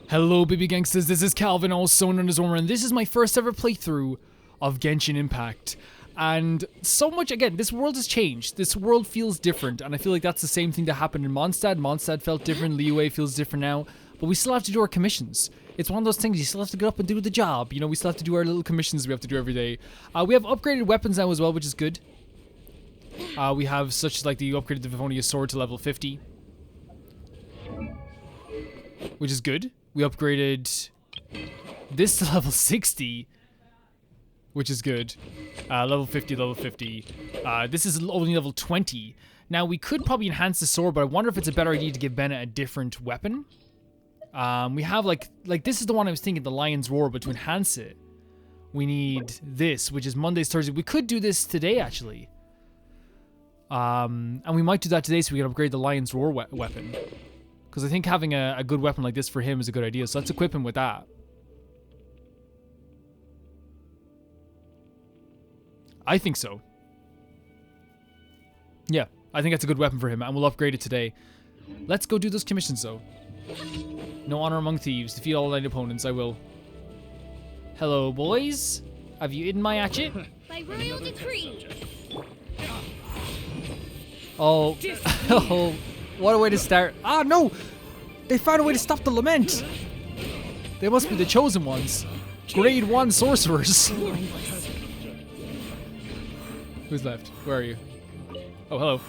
Hello baby gangsters, this is Calvin, also known as Ormer, and this is my first ever playthrough of Genshin Impact. And so much, again, this world has changed. This world feels different, and I feel like that's the same thing that happened in Mondstadt. Mondstadt felt different, Liyue feels different now, but we still have to do our commissions. It's one of those things, you still have to get up and do the job. You know, we still have to do our little commissions we have to do every day. We have upgraded weapons now as well, which is good. We have such as like the upgraded the Vivonia sword to level 50. Which is good. We upgraded this to level 60, which is good. Level 50, level 50. This is only level 20. Now, we could probably enhance the sword, but I wonder if it's a better idea to give Bennett a different weapon. We have, like this is the one I was thinking, the Lion's Roar, but to enhance it, we need this, which is Mondays, Thursdays. We could do this today, actually. And we might do that today so we can upgrade the Lion's Roar weapon. Because I think having a good weapon like this for him is a good idea. So let's equip him with that. I think so. Yeah, I think that's a good weapon for him. And we'll upgrade it today. Let's go do those commissions, though. No honor among thieves. Defeat all line opponents. I will. Hello, boys. Have you eaten my hatchet? By royal decree. Oh. Oh. What a way to start. Ah, no! They found a way to stop the lament! They must be the chosen ones. Grade 1 sorcerers. Who's left? Where are you? Oh, hello.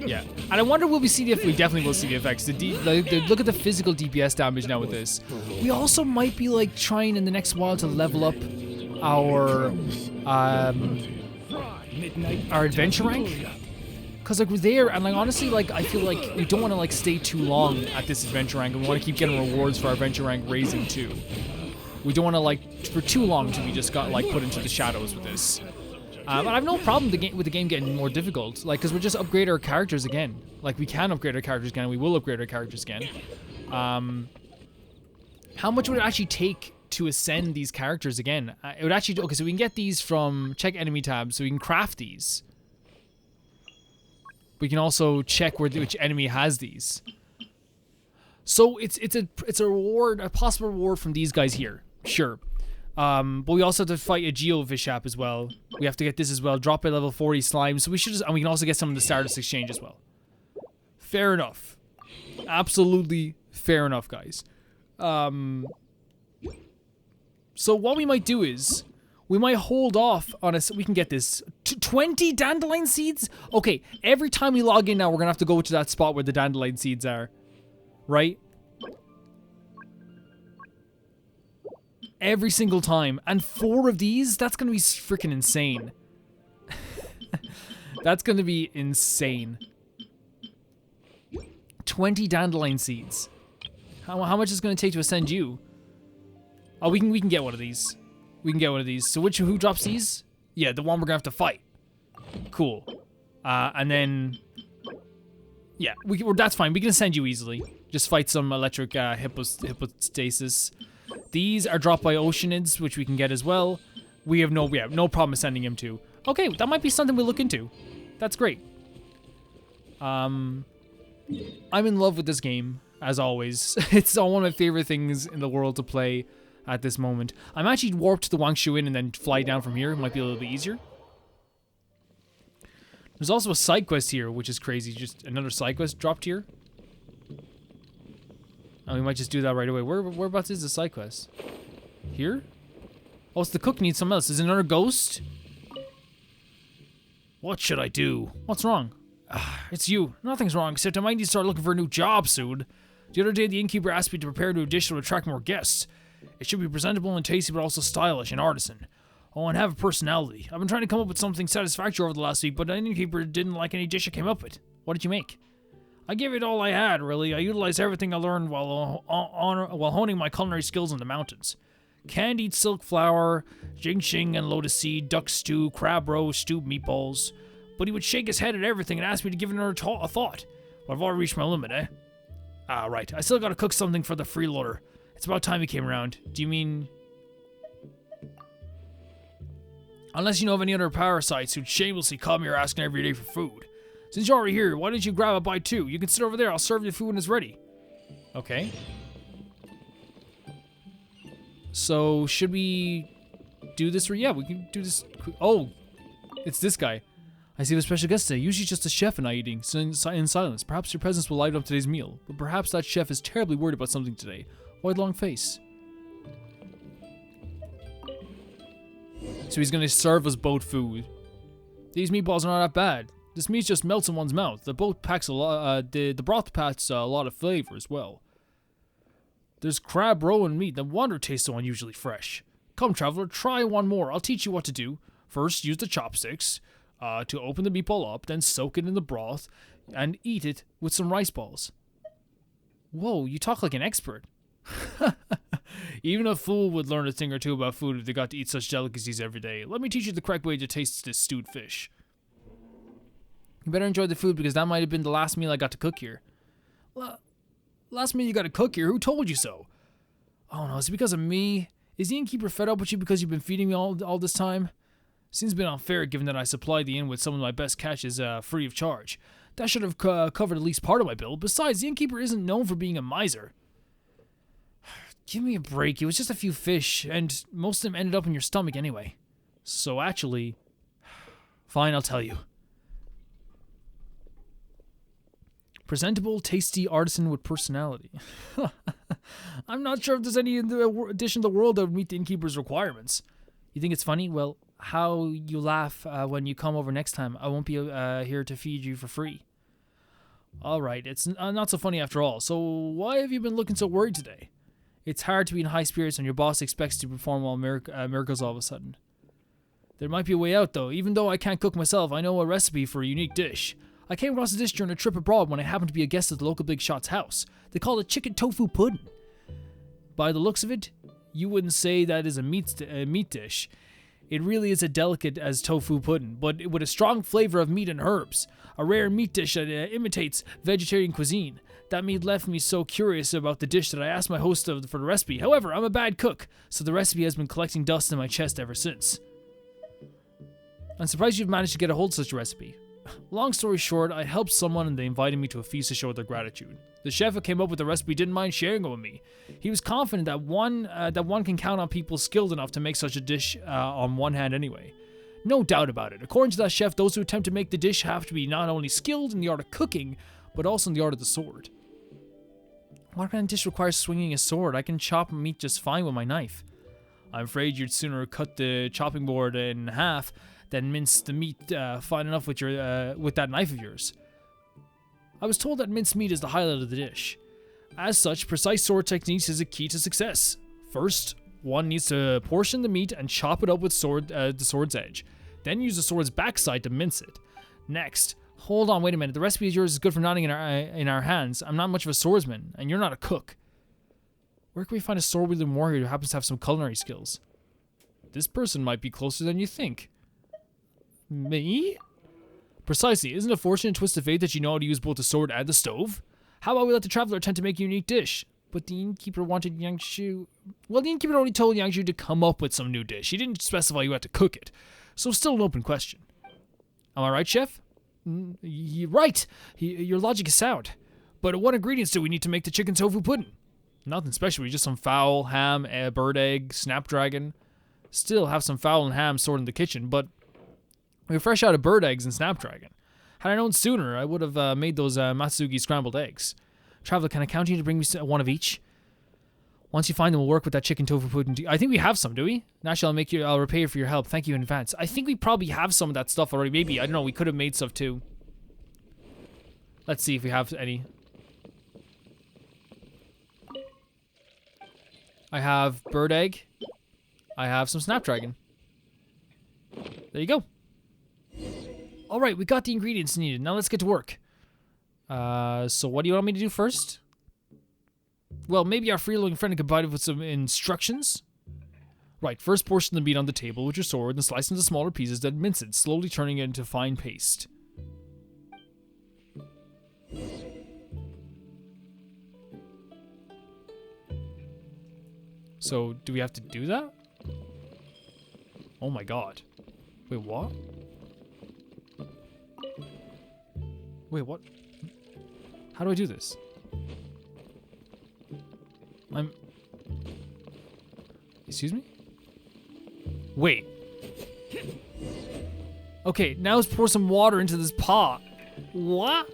Yeah. And I wonder will we see the effects? We definitely will see the effects. Look at the physical DPS damage now with this. We also might be like trying in the next while to level up our adventure rank. Cause like we're there, and like honestly, like I feel like we don't want to like stay too long at this adventure rank, and we want to keep getting rewards for our adventure rank raising too. We don't want to like for too long till we just got like put into the shadows with this. But I have no problem with the game getting more difficult, like cause we'll just upgrade our characters again. Like we can upgrade our characters again, and we will upgrade our characters again. How much would it actually take to ascend these characters again? It would actually okay, so we can get these from check enemy tabs, so we can craft these. We can also check which enemy has these. So it's a reward, a possible reward from these guys here, sure. But we also have to fight a Geofish app as well. We have to get this as well. Drop by level 40 slime. So we should and we can also get some of the Stardust Exchange as well. Fair enough. Absolutely fair enough, guys. So what we might do is we might hold off on us. We can get this 20 dandelion seeds. Okay, every time we log in now, we're gonna have to go to that spot where the dandelion seeds are, right? Every single time, and 4 of these. That's gonna be freaking insane. That's gonna be insane. 20 dandelion seeds. How much is it gonna take to ascend you? Oh, we can get one of these. We can get one of these. So who drops these? Yeah, the one we're gonna have to fight. Cool. And then, yeah, that's fine. We can send you easily. Just fight some electric hypostasis. These are dropped by Oceanids, which we can get as well. We have no problem sending him to. Okay, that might be something we'll look into. That's great. I'm in love with this game, as always. It's one of my favorite things in the world to play at this moment. I'm actually warped to the Wangshu Inn and then fly down from here. It might be a little bit easier. There's also a side quest here, which is crazy. Just another side quest dropped here. And we might just do that right away. Whereabouts is the side quest? Here? Oh, it's the cook needs something else. Is it another ghost? What should I do? What's wrong? It's you. Nothing's wrong, except I might need to start looking for a new job soon. The other day, the innkeeper asked me to prepare a new dish to attract more guests. It should be presentable and tasty, but also stylish and artisan. Oh, and have a personality. I've been trying to come up with something satisfactory over the last week, but the innkeeper didn't like any dish I came up with. What did you make? I gave it all I had, really. I utilized everything I learned while honing my culinary skills in the mountains. Candied silk flour, ginseng and lotus seed, duck stew, crab roast, stewed meatballs. But he would shake his head at everything and ask me to give it another a thought. Well, I've already reached my limit, eh? Ah, right. I still gotta cook something for the freeloader. It's about time he came around. Do you mean... Unless you know of any other parasites who'd shamelessly come here asking every day for food. Since you're already here, why don't you grab a bite too? You can sit over there, I'll serve you food when it's ready. Okay. So, should we do this? Yeah, we can do this. Oh, it's this guy. I see a special guest today. Usually just a chef and I eating in silence. Perhaps your presence will light up today's meal. But perhaps that chef is terribly worried about something today. Wide long face. So he's gonna serve us both food. These meatballs are not that bad. This meat just melts in one's mouth. The broth packs a lot of flavor as well. There's crab roe and meat. No wonder it tastes so unusually fresh. Come, traveler, try one more. I'll teach you what to do. First, use the chopsticks to open the meatball up, then soak it in the broth and eat it with some rice balls. Whoa, you talk like an expert. Even a fool would learn a thing or two about food if they got to eat such delicacies every day. Let me teach you the correct way to taste this stewed fish. You better enjoy the food because that might have been the last meal I got to cook here. Last meal you got to cook here? Who told you so? Oh no, is it because of me? Is the innkeeper fed up with you because you've been feeding me all this time? Seems a bit unfair given that I supplied the inn with some of my best catches free of charge. That should have covered at least part of my bill. Besides, the innkeeper isn't known for being a miser. Give me a break. It was just a few fish, and most of them ended up in your stomach anyway. So actually, fine, I'll tell you. Presentable, tasty artisan with personality. I'm not sure if there's any dish in the world that would meet the innkeeper's requirements. You think it's funny? Well, how you laugh when you come over next time. I won't be here to feed you for free. Alright, it's not so funny after all. So why have you been looking so worried today? It's hard to be in high spirits when your boss expects you to perform all miracles all of a sudden. There might be a way out though. Even though I can't cook myself, I know a recipe for a unique dish. I came across a dish during a trip abroad when I happened to be a guest at the local big shot's house. They call it chicken tofu pudding. By the looks of it, you wouldn't say that is a meat dish. It really is as delicate as tofu pudding, but with a strong flavor of meat and herbs. A rare meat dish that imitates vegetarian cuisine. That meat left me so curious about the dish that I asked my host for the recipe. However, I'm a bad cook, so the recipe has been collecting dust in my chest ever since. I'm surprised you've managed to get a hold of such a recipe. Long story short, I helped someone and they invited me to a feast to show their gratitude. The chef who came up with the recipe didn't mind sharing it with me. He was confident that one can count on people skilled enough to make such a dish on one hand anyway. No doubt about it. According to that chef, those who attempt to make the dish have to be not only skilled in the art of cooking, but also in the art of the sword. What kind of dish requires swinging a sword? I can chop meat just fine with my knife. I'm afraid you'd sooner cut the chopping board in half than mince the meat fine enough with that knife of yours. I was told that minced meat is the highlight of the dish. As such, precise sword techniques is a key to success. First, one needs to portion the meat and chop it up with the sword's edge. Then use the sword's backside to mince it. Next, hold on, wait a minute. The recipe of yours is good for nodding in our hands. I'm not much of a swordsman, and you're not a cook. Where can we find a sword-wielding warrior who happens to have some culinary skills? This person might be closer than you think. Me? Precisely. Isn't it a fortunate twist of fate that you know how to use both the sword and the stove? How about we let the traveler attempt to make a unique dish? But the innkeeper wanted Yangshu... Well, the innkeeper only told Yangshu to come up with some new dish. He didn't specify you had to cook it. So still an open question. Am I right, chef? You're right. Your logic is sound. But what ingredients do we need to make the chicken tofu pudding? Nothing special. Just some fowl, ham, bird egg, snapdragon. Still have some fowl and ham stored in the kitchen, but we're fresh out of bird eggs and snapdragon. Had I known sooner, I would have made those Matsugi scrambled eggs. Traveler, can I count on you to bring me one of each? Once you find them, we'll work with that chicken tofu pudding. I think we have some, do we? Naturally, I'll repay you for your help. Thank you in advance. I think we probably have some of that stuff already. Maybe, I don't know, we could have made stuff too. Let's see if we have any. I have bird egg. I have some snapdragon. There you go. Alright, we got the ingredients needed. Now let's get to work. So what do you want me to do first? Well, maybe our free-floating friend could provide us with some instructions? Right, first portion the meat on the table with your sword, then slice into smaller pieces, then mince it, slowly turning it into fine paste. So, do we have to do that? Oh my god. Wait, what? Wait, what? How do I do this? Excuse me? Wait. Okay, now let's pour some water into this pot. What?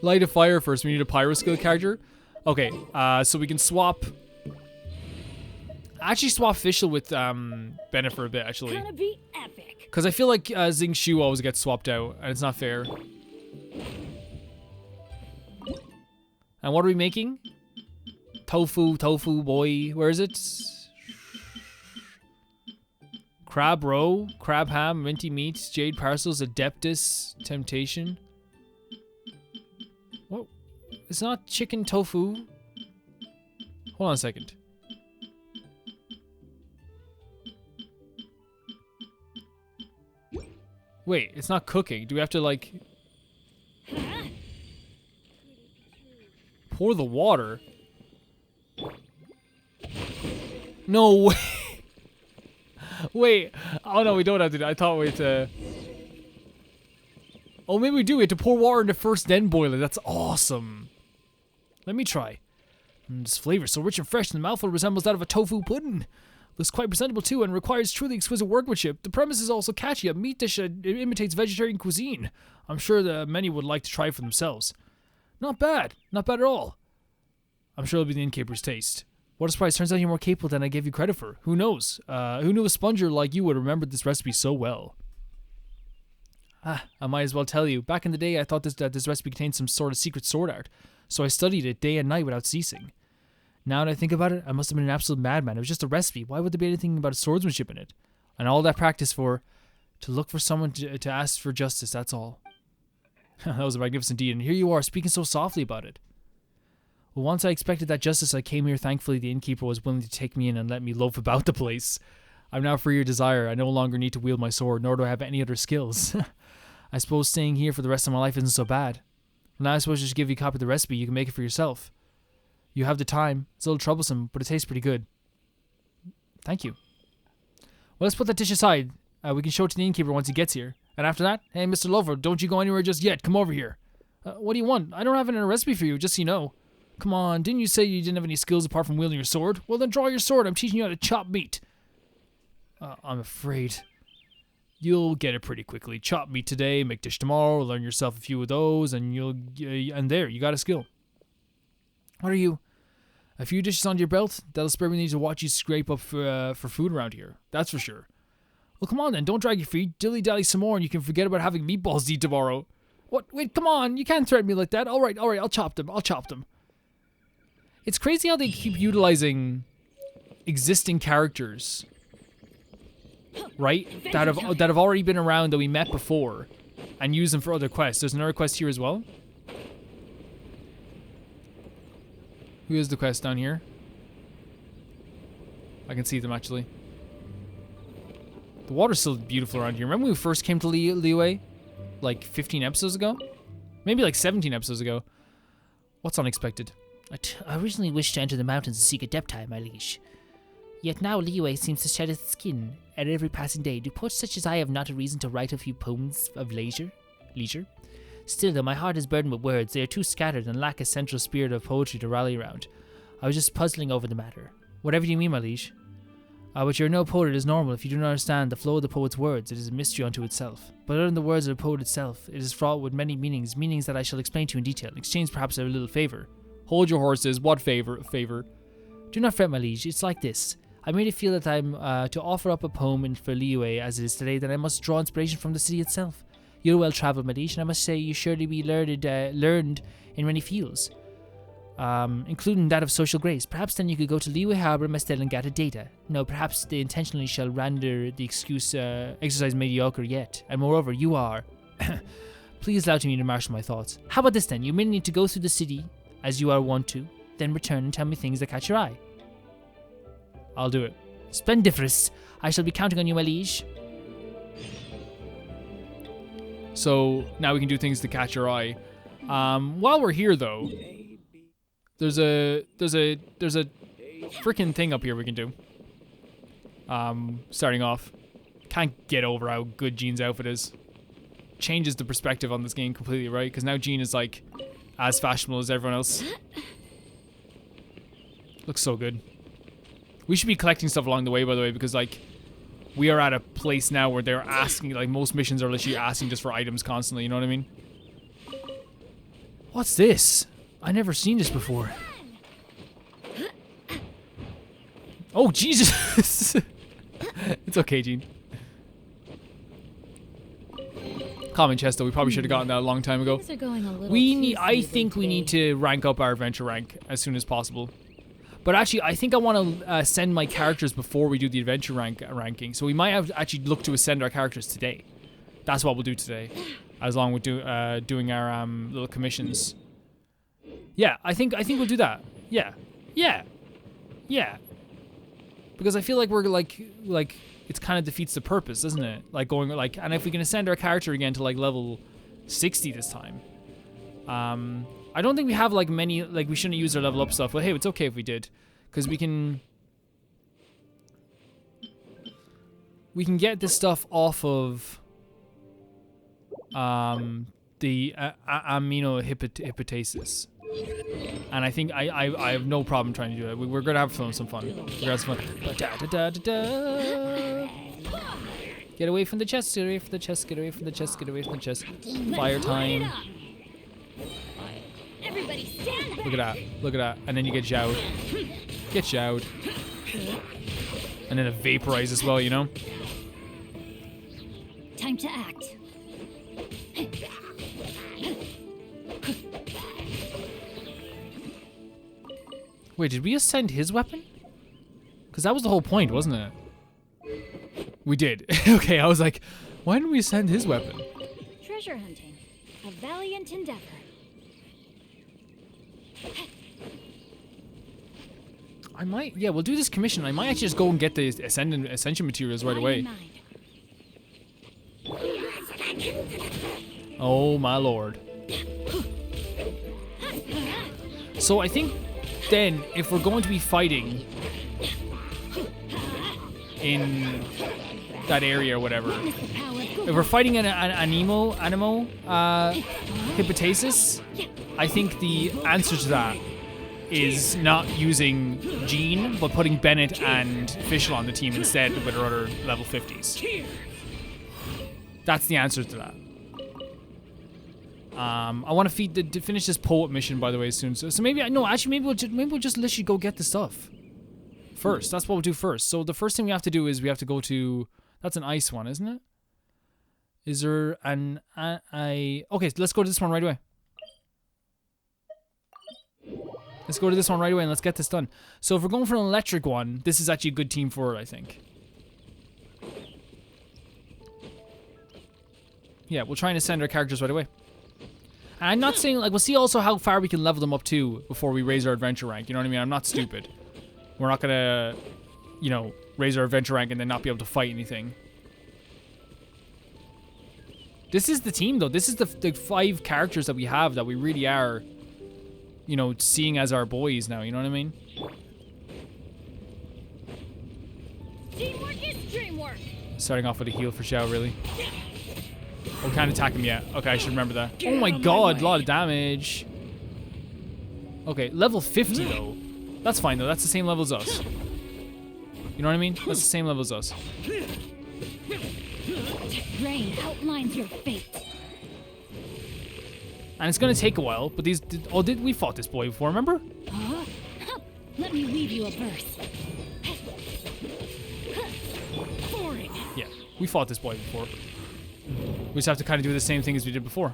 Light a fire first. We need a pyro skill character. Okay, so we can swap. Actually, swap Fischl with Bennett for a bit, actually. Gonna be epic. Because I feel like Xing Shu always gets swapped out, and it's not fair. And what are we making? Tofu boy. Where is it? Crab roe, crab ham, minty meat, jade parcels, adeptus, temptation. What? It's not chicken tofu. Hold on a second. Wait, it's not cooking. Do we have to like pour the water? No way. Wait. Oh no, we don't have to do. I thought we had to. Oh, maybe we do. We have to pour water into first, then boil it. That's awesome. Let me try. This flavor is so rich and fresh, and the mouthful resembles that of a tofu pudding. Looks quite presentable too, and requires truly exquisite workmanship. The premise is also catchy. A meat dish that imitates vegetarian cuisine. I'm sure the many would like to try it for themselves. Not bad. Not bad at all. I'm sure it'll be the innkeeper's taste. What a surprise. Turns out you're more capable than I gave you credit for. Who knows? Who knew a sponger like you would remember this recipe so well? I might as well tell you. Back in the day, I thought that this recipe contained some sort of secret sword art, so I studied it day and night without ceasing. Now that I think about it, I must have been an absolute madman. It was just a recipe. Why would there be anything about swordsmanship in it? And all that practice to look for someone to ask for justice, that's all. That was a magnificent deed, and here you are, speaking so softly about it. Well, once I expected that justice, I came here. Thankfully, the innkeeper was willing to take me in and let me loaf about the place. I'm now free of desire. I no longer need to wield my sword, nor do I have any other skills. I suppose staying here for the rest of my life isn't so bad. Now I suppose I should give you a copy of the recipe. You can make it for yourself. You have the time. It's a little troublesome, but it tastes pretty good. Thank you. Well, let's put that dish aside. We can show it to the innkeeper once he gets here. And after that, hey, Mr. Lover, don't you go anywhere just yet. Come over here. What do you want? I don't have a recipe for you, just so you know. Come on, didn't you say you didn't have any skills apart from wielding your sword? Well, then draw your sword. I'm teaching you how to chop meat. I'm afraid you'll get it pretty quickly. Chop meat today, make dish tomorrow, learn yourself a few of those, and and there, you got a skill. What are you? A few dishes under your belt? That'll spare me the need to watch you scrape up for food around here. That's for sure. Well, come on then, don't drag your feet. Dilly-dally some more and you can forget about having meatballs to eat tomorrow. What? Wait, come on, you can't threaten me like that. Alright, I'll chop them. It's crazy how they keep utilizing existing characters, right? That have already been around, that we met before, and use them for other quests. There's another quest here as well. Who is the quest down here? I can see them actually. The water's still beautiful around here. Remember when we first came to Liyue? Like 15 episodes ago? Maybe like 17 episodes ago. What's unexpected? I originally wished to enter the mountains to seek a depth-tie, my liege. Yet now Liyue seems to shed its skin at every passing day. Do poets such as I have not a reason to write a few poems of leisure? Still, though, my heart is burdened with words. They are too scattered and lack a central spirit of poetry to rally around. I was just puzzling over the matter. Whatever do you mean, my liege? But you're no poet, it is normal. If you do not understand the flow of the poet's words, it is a mystery unto itself. But other than the words of the poet itself, it is fraught with many meanings that I shall explain to you in detail, in exchange perhaps of a little favour. Hold your horses. What favor? Do not fret, my liege. It's like this. I made it feel that I'm to offer up a poem for Liyue as it is today, then I must draw inspiration from the city itself. You're well travelled, my liege, and I must say you surely be learned in many fields, including that of social grace. Perhaps then you could go to Liyue Harbour, Mestel, and gather data. No, perhaps they intentionally shall render the exercise mediocre yet. And moreover, you are... Please allow me to marshal my thoughts. How about this then? You may need to go through the city, as you are wont to, then return and tell me things that catch your eye. I'll do it. Splendiferous. I shall be counting on you, my liege. So now we can do things to catch your eye. While we're here though, there's a freaking thing up here we can do. Starting off, can't get over how good Jean's outfit is. Changes the perspective on this game completely, right? Because now Jean is like as fashionable as everyone else. Looks so good. We should be collecting stuff along the way, by the way, because like we are at a place now where they're asking, like most missions are literally asking just for items constantly, you know what I mean? What's this? I never seen this before. Oh, Jesus! It's okay, Gene. Common chest, though. We probably should have gotten that a long time ago. Things are going a little We too need. I smoothly think we need today. to rank up our adventure rank as soon as possible. But actually, I think I want to send my characters before we do the adventure ranking. So we might have to actually look to ascend our characters today. That's what we'll do today, as long with doing our little commissions. Yeah, I think we'll do that. Yeah. Because I feel like we're like it's kind of defeats the purpose, doesn't it? Like going like, and if we can ascend our character again to like level 60 this time. I don't think we have like many, like we shouldn't use our level up stuff, but hey, it's okay if we did, because we can get this stuff off of the aminohypotasis. And I think I have no problem trying to do it. We're gonna have some fun. We're gonna have some fun. Da-da-da-da-da. Get away from the chest, get away from the chest, get away from the chest, get away from the chest. Fire time. Everybody stand back. Look at that. Look at that. And then you get Zhowed. Get Zhowed. And then it vaporizes as well, you know? Time to act. Wait, did we ascend his weapon? Because that was the whole point, wasn't it? We did. Okay, I was like, why didn't we ascend his weapon? Treasure hunting. A valiant endeavor. I might, yeah, we'll do this commission. I might actually just go and get the ascension materials right away. Mind. Oh my lord. So I think then if we're going to be fighting in that area or whatever, if we're fighting an animo hypotasis, I think the answer to that is not using Jean, but putting Bennett and Fischl on the team instead with our other level 50s. That's the answer to that. I want to finish this poet mission, by the way, soon. So maybe maybe we'll just literally go get the stuff first. That's what we'll do first. So the first thing we have to do is we have to go to. That's an ice one, isn't it? Is there an okay? So let's go to this one right away. Let's go to this one right away and let's get this done. So if we're going for an electric one, this is actually a good team for it, I think. Yeah, we'll try and ascend our characters right away. And I'm not saying, like, we'll see also how far we can level them up to before we raise our adventure rank. You know what I mean? I'm not stupid. We're not gonna, you know, raise our adventure rank and then not be able to fight anything. This is the team, though. This is the 5 characters that we have that we really are, you know, seeing as our boys now. You know what I mean? Teamwork is dreamwork. Starting off with a heal for Xiao, really. Oh, we can't attack him yet. Okay, I should remember that. Oh my god, a lot of damage. Okay, level 50 though. That's fine though, that's the same level as us. You know what I mean? That's the same level as us. Rain outlines your fate. And it's gonna take a while, but these... we fought this boy before, remember? Huh? Let me weave you a verse. Foreign. Yeah, we fought this boy before. We just have to kind of do the same thing as we did before.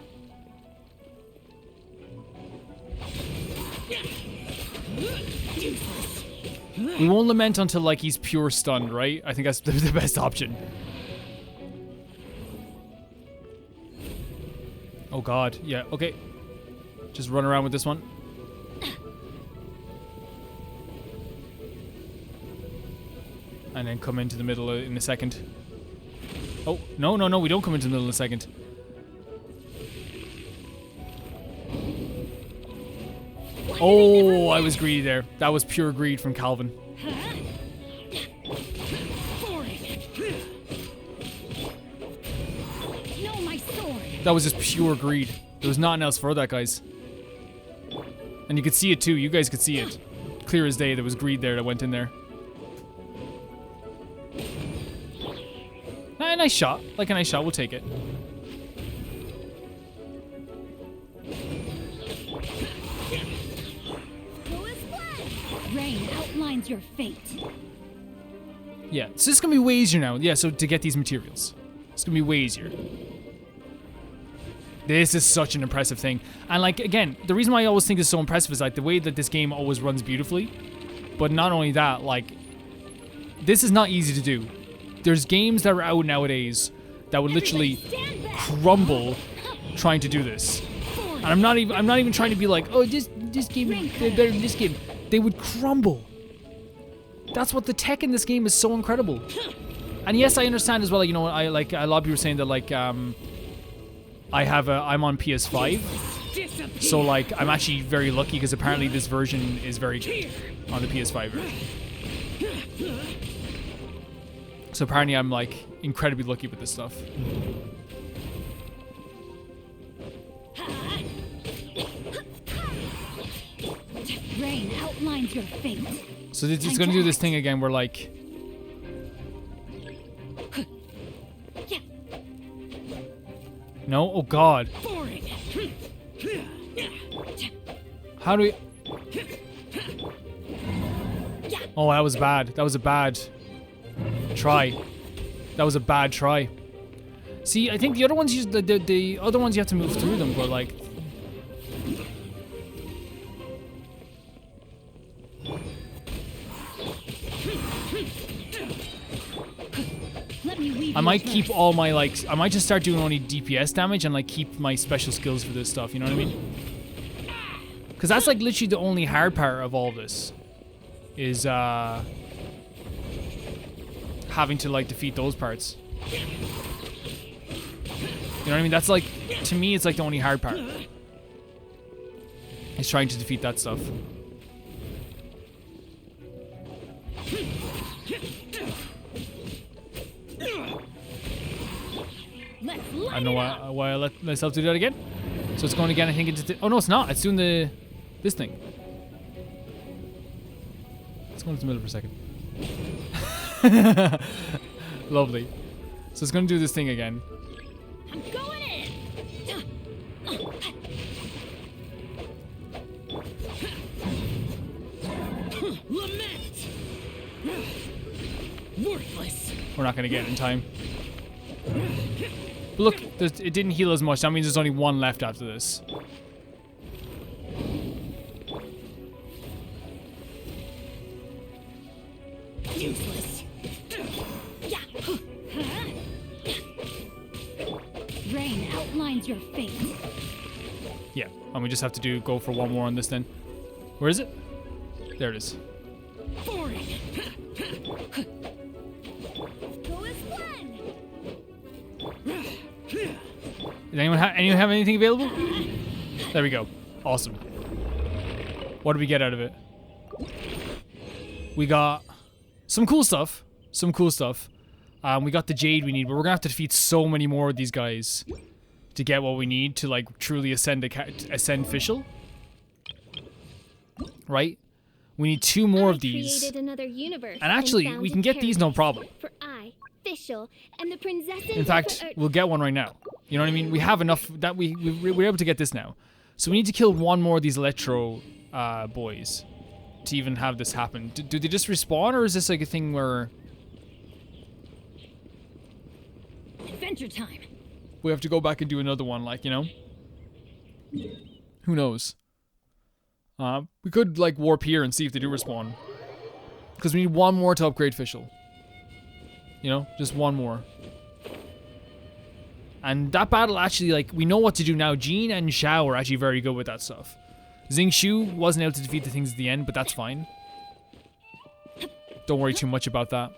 We won't lament until, like, he's pure stunned, right? I think that's the best option. Oh god, yeah, okay. Just run around with this one. And then come into the middle in a second. Oh, no, we don't come into the middle in a second. Oh, I was greedy there. That was pure greed from Calvin. Know my sword. That was just pure greed. There was nothing else for that, guys. And you could see it too. You guys could see it. Clear as day. There was greed there that went in there. A nice shot. Like a nice shot. We'll take it. Rain outlines your fate. Yeah, so this is gonna be way easier now. Yeah, so to get these materials, it's gonna be way easier. This is such an impressive thing. And like, again, the reason why I always think it's so impressive is like the way that this game always runs beautifully. But not only that, like, this is not easy to do. There's games that are out nowadays that would literally crumble trying to do this. And I'm not even trying to be like, oh, this game is better than this game. They would crumble. That's what the tech in this game is so incredible. And yes, I understand as well. You know, a lot of people were saying that like I'm on PS5, so like I'm actually very lucky because apparently this version is very good on the PS5 version. So apparently I'm like incredibly lucky with this stuff. Rain outlines your fate. So it's gonna do this thing again where like... No? Oh god. How do we... Oh, that was bad. That was a bad try. That was a bad try. See, I think the other ones, the other ones you have to move through them, but like... I might keep all my, like, I might just start doing only DPS damage and, like, keep my special skills for this stuff, you know what I mean? Because that's, like, literally the only hard part of all this. Is, having to, like, defeat those parts. You know what I mean? That's, like, to me, it's, like, the only hard part. Is trying to defeat that stuff. I don't know why I let myself do that again. So it's going again, I think into... Oh, no, it's not. It's doing this thing. Let's go into the middle for a second. Lovely. So it's going to do this thing again. I'm going in. Lament. Worthless. We're not going to get it in time. But look, it didn't heal as much. That means there's only one left after this. Useless. Rain outlines your fate. Yeah, and we just have to go for one more on this then. Where is it? There it is. Boring. Go as one. Does anyone have anything available? There we go. Awesome. What did we get out of it? We got some cool stuff. Some cool stuff. We got the jade we need, but we're gonna have to defeat so many more of these guys to get what we need to like truly ascend official. Right? We need 2 more of these. Another universe and actually, we can get these no problem. For official, and the princesses. In fact, we'll get one right now. You know what I mean? We have enough that we're able to get this now. So we need to kill one more of these electro boys to even have this happen. Do they just respawn, or is this like a thing where Adventure time. we have to go back and do another one, like, you know? Who knows? We could like warp here and see if they do respawn. Because we need one more to upgrade official. You know? Just one more. And that battle actually, like, we know what to do now. Jean and Xiao are actually very good with that stuff. Xingqiu wasn't able to defeat the things at the end, but that's fine. Don't worry too much about that.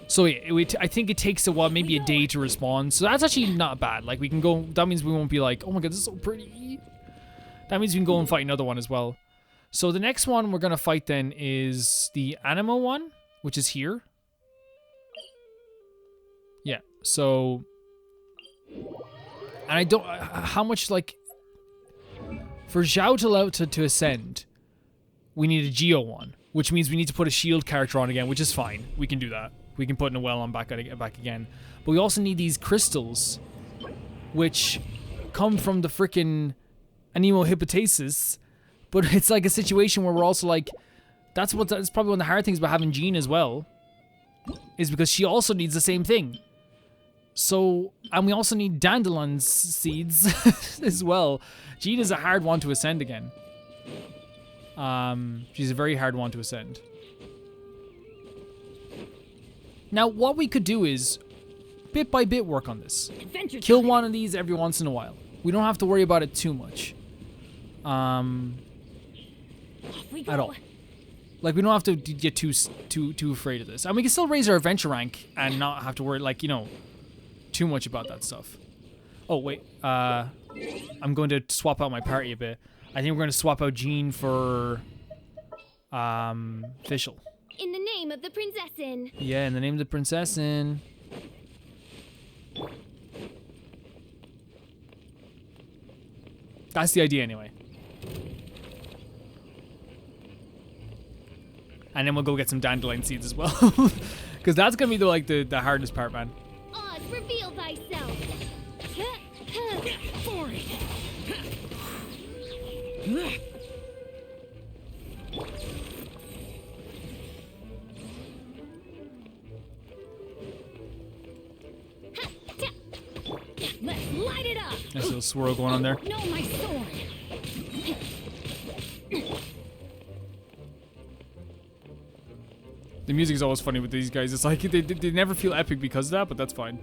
So yeah, I think it takes a while, maybe a day to respawn. So that's actually not bad. Like, we can go, that means we won't be like, oh my god, this is so pretty. That means we can go and fight another one as well. So the next one we're going to fight then is the Anima one, which is here. Yeah, so... And I don't... How much, like... For Zhao to ascend, we need a Geo one, which means we need to put a shield character on again, which is fine. We can do that. We can put Noelle on back again. But we also need these crystals, which come from the frickin' Anemohippotasis. But it's like a situation where we're also like, that's probably one of the hard things about having Jean as well, is because she also needs the same thing. So, and we also need dandelion seeds as well. Jean is a hard one to ascend again. She's a very hard one to ascend. Now, what we could do is, bit by bit, work on this. Kill one of these every once in a while. We don't have to worry about it too much. At all. Like, we don't have to get too afraid of this. And we can still raise our adventure rank and not have to worry, like, you know, too much about that stuff. Oh, wait. I'm going to swap out my party a bit. I think we're going to swap out Jean for Fischl. In the name of the Prinzessin. Yeah, in the name of the Prinzessin. That's the idea anyway. And then we'll go get some dandelion seeds as well. Because that's going to be the hardest part, man. Oz, reveal thyself. Let's light it up. There's a little swirl going on there. No, my sword. The music is always funny with these guys. It's like they never feel epic because of that, but that's fine.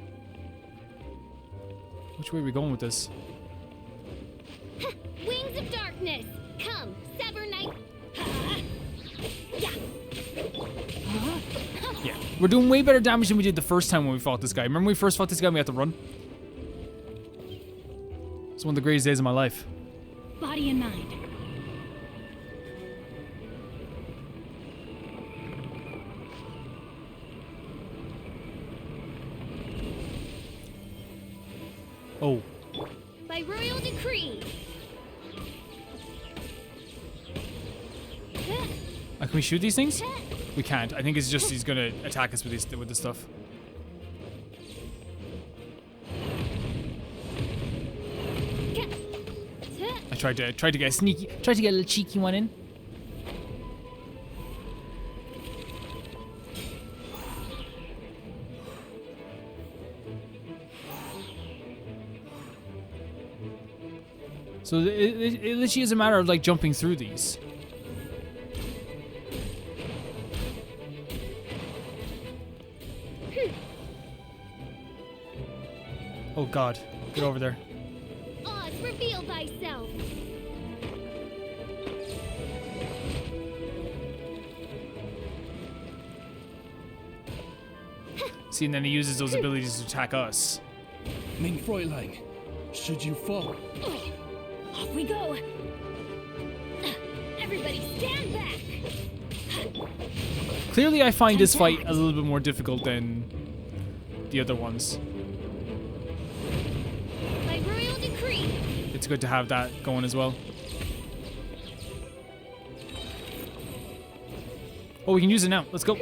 Which way are we going with this? Wings of darkness. Come, sever night. Yeah, we're doing way better damage than we did the first time when we fought this guy. Remember when we first fought this guy and we had to run? It's one of the greatest days of my life. Body and mind. Oh. By royal decree. Can we shoot these things? We can't. I think it's just he's gonna attack us with this stuff. I tried to get a sneaky, tried to get a little cheeky one in. So it literally is a matter of like jumping through these. Oh God, get over there. Oz, reveal thyself. See, and then he uses those abilities to attack us. Mein Fräulein, should you fall? Off we go. Everybody stand back. Clearly, I find this fight a little bit more difficult than the other ones. By royal decree. It's good to have that going as well. Oh, we can use it now. Let's go.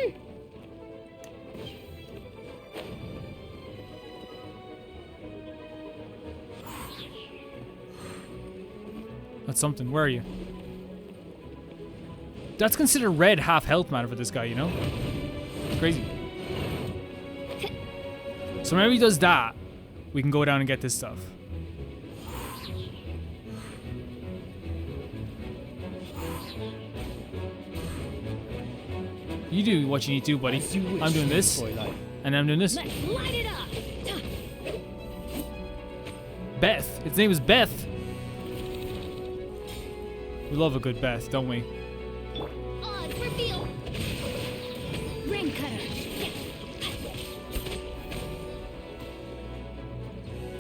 That's something. Where are you? That's considered red half health, man, for this guy, you know? It's crazy. So whenever he does that, we can go down and get this stuff. You do what you need to do, buddy. I'm doing this, and I'm doing this. Let's light it up. Beth. Its name is Beth. We love a good Beth, don't we? Oz, reveal. Ring cutter.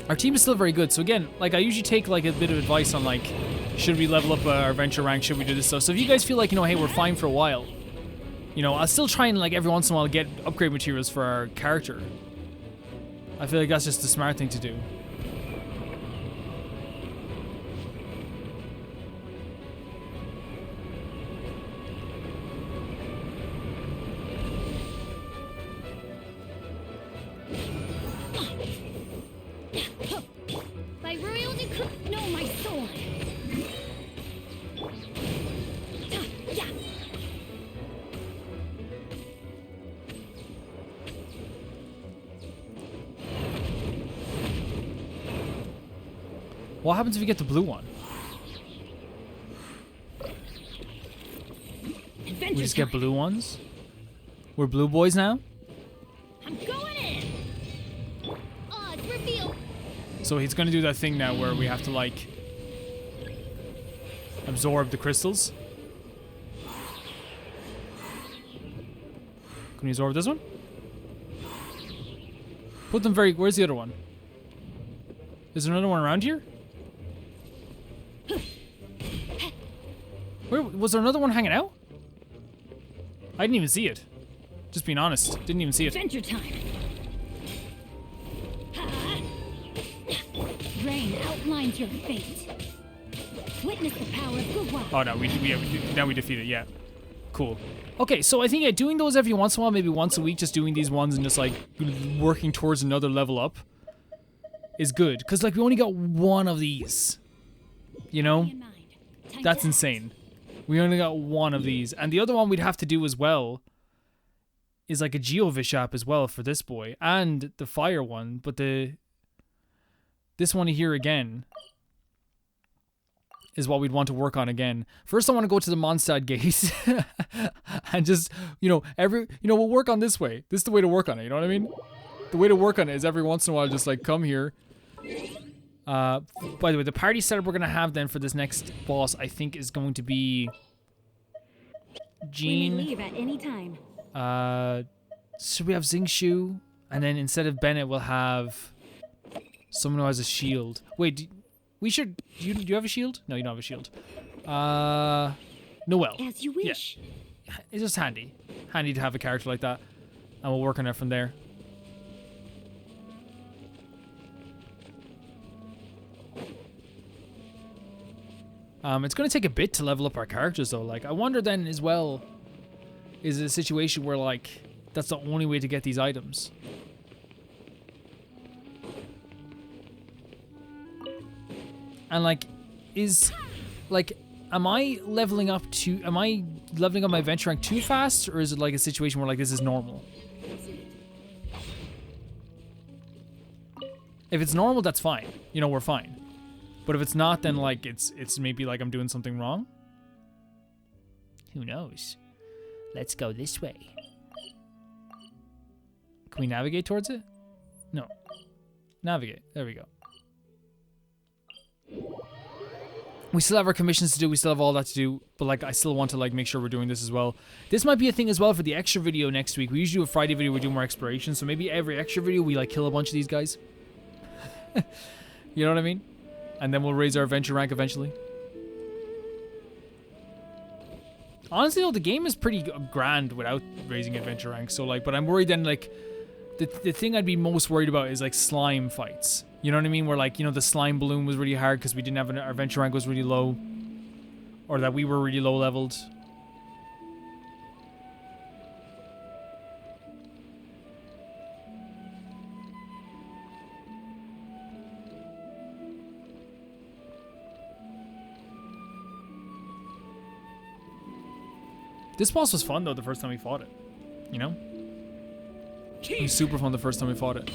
Our team is still very good. So again, like I usually take like a bit of advice on like, should we level up our adventure rank? Should we do this stuff? So if you guys feel like, you know, hey, we're fine for a while, you know, I'll still try and like every once in a while get upgrade materials for our character. I feel like that's just the smart thing to do. decree. No, my sword. Yeah. What happens if you get the blue one? Adventure We just get time. blue ones? We're blue boys now? I'm going in. Odds reveal. So he's gonna do that thing now where we have to like absorb the crystals. Can we absorb this one? Put them very. Where's the other one? Is there another one around here? Where was there another one hanging out? I didn't even see it. Just being honest, didn't even see it. Adventure time. Rain outlines your fate. Witness the power of Gugwa. Oh no, now we defeat it. Yeah, cool. Okay, so I think yeah, doing those every once in a while, maybe once a week, just doing these ones and just like working towards another level up, is good. Cause like we only got one of these. You know, In mind. Time that's to insane. We only got one of these, and the other one we'd have to do as well is like a Geovish app as well for this boy and the fire one, but this one here again is what we'd want to work on again. First, I want to go to the Mondstadt gate and just, we'll work on this way. This is the way to work on it, you know what I mean? The way to work on it is every once in a while just like come here. By the way, the party setup we're going to have then for this next boss, I think is going to be We may Jean. leave at any time. So we have Zingshu, and then instead of Bennett, we'll have someone who has a shield. Wait, do you have a shield? No, you don't have a shield. Noelle. As you wish. It's just handy to have a character like that, and we'll work on it from there. It's going to take a bit to level up our characters, though. Like, I wonder then as well, is it a situation where, like, that's the only way to get these items? And, like, am I leveling up my adventure rank too fast, or is it, like, a situation where, like, this is normal? If it's normal, that's fine. We're fine. But if it's not, then like it's maybe like I'm doing something wrong. Who knows? Let's go this way. Can we navigate towards it? No. Navigate. There we go. We still have our commissions to do. We still have all that to do. But like I still want to like make sure we're doing this as well. This might be a thing as well for the extra video next week. We usually do a Friday video. We do more exploration. So maybe every extra video we like kill a bunch of these guys. You know what I mean? And then we'll raise our adventure rank eventually. Honestly, though, the game is pretty grand without raising adventure rank. So, like, but I'm worried then, like, the thing I'd be most worried about is, like, slime fights. You know what I mean? Where, like, the slime balloon was really hard because we didn't have our adventure rank was really low. Or that we were really low leveled. This boss was fun, though, the first time we fought it. It was super fun the first time we fought it.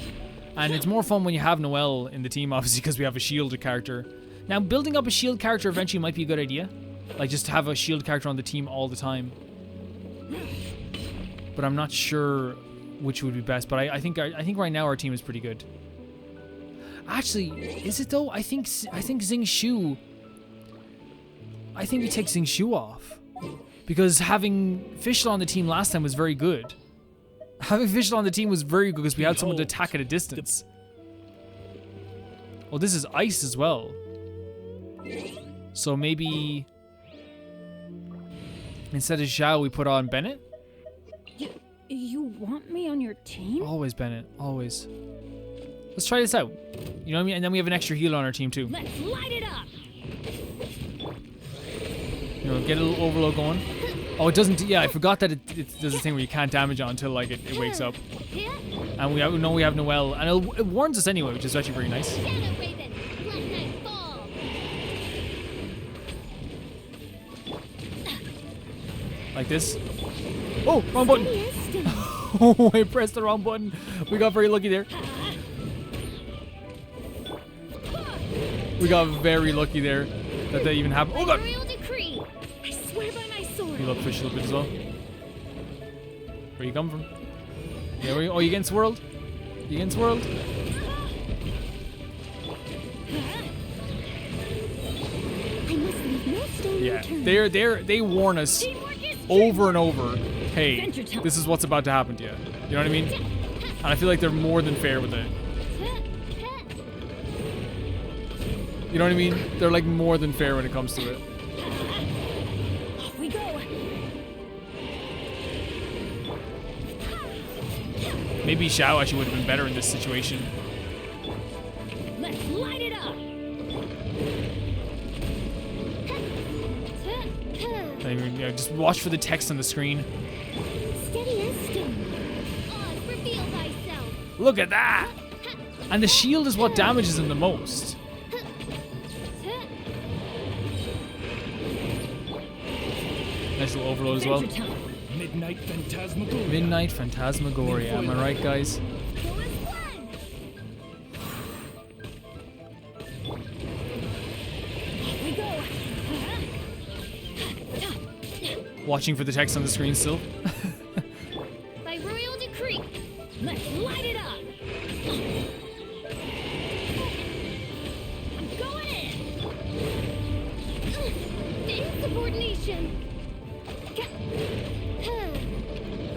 And it's more fun when you have Noelle in the team, obviously, because we have a shield character. Now, building up a shield character eventually might be a good idea. Like, just to have a shield character on the team all the time. But I'm not sure which would be best. But I think right now our team is pretty good. Actually, is it, though? I think Zingshu... I think we take Zingshu off. Because having Fischl on the team last time was very good. Having Fischl on the team was very good because we had someone to attack at a distance. Well, this is ice as well. So maybe... instead of Zhao, we put on Bennett? You want me on your team? Always Bennett, always. Let's try this out. You know what I mean? And then we have an extra healer on our team too. Let's light it up! Get a little overload going. Oh, it doesn't. Yeah, I forgot that it does a thing where you can't damage it until like it wakes up. And we have Noelle, and it warns us anyway, which is actually very nice. Shadow Raven, Black Knight Fall. Like this. Oh, wrong button. Steady as stone. Oh, I pressed the wrong button. We got very lucky there. We got very lucky there that that even happened. Oh god! Royal decree. I swear by my sword. You love fish a little bit as well. Where you come from? Yeah, where you, oh, you getting swirled? You getting swirled? I must leave no stone Yeah, unturned. they warn us Teamwork is over and over. Hey, Adventure time. this is what's about to happen to you. You know what I mean? And I feel like they're more than fair with it. You know what I mean? They're like more than fair when it comes to it. Off we go. Maybe Xiao actually would have been better in this situation. Let's light it up. I mean, yeah, just watch for the text on the screen. Steady as stone. Oz, reveal thyself. Look at that! And the shield is what damages him the most. Nice little overload as well. Adventure time. Midnight Phantasmagoria. Midnight Phantasmagoria, am I right, guys? Go as one. Off we go. Watching for the text on the screen still. By royal decree. Let's light it up. I'm going in. Insubordination.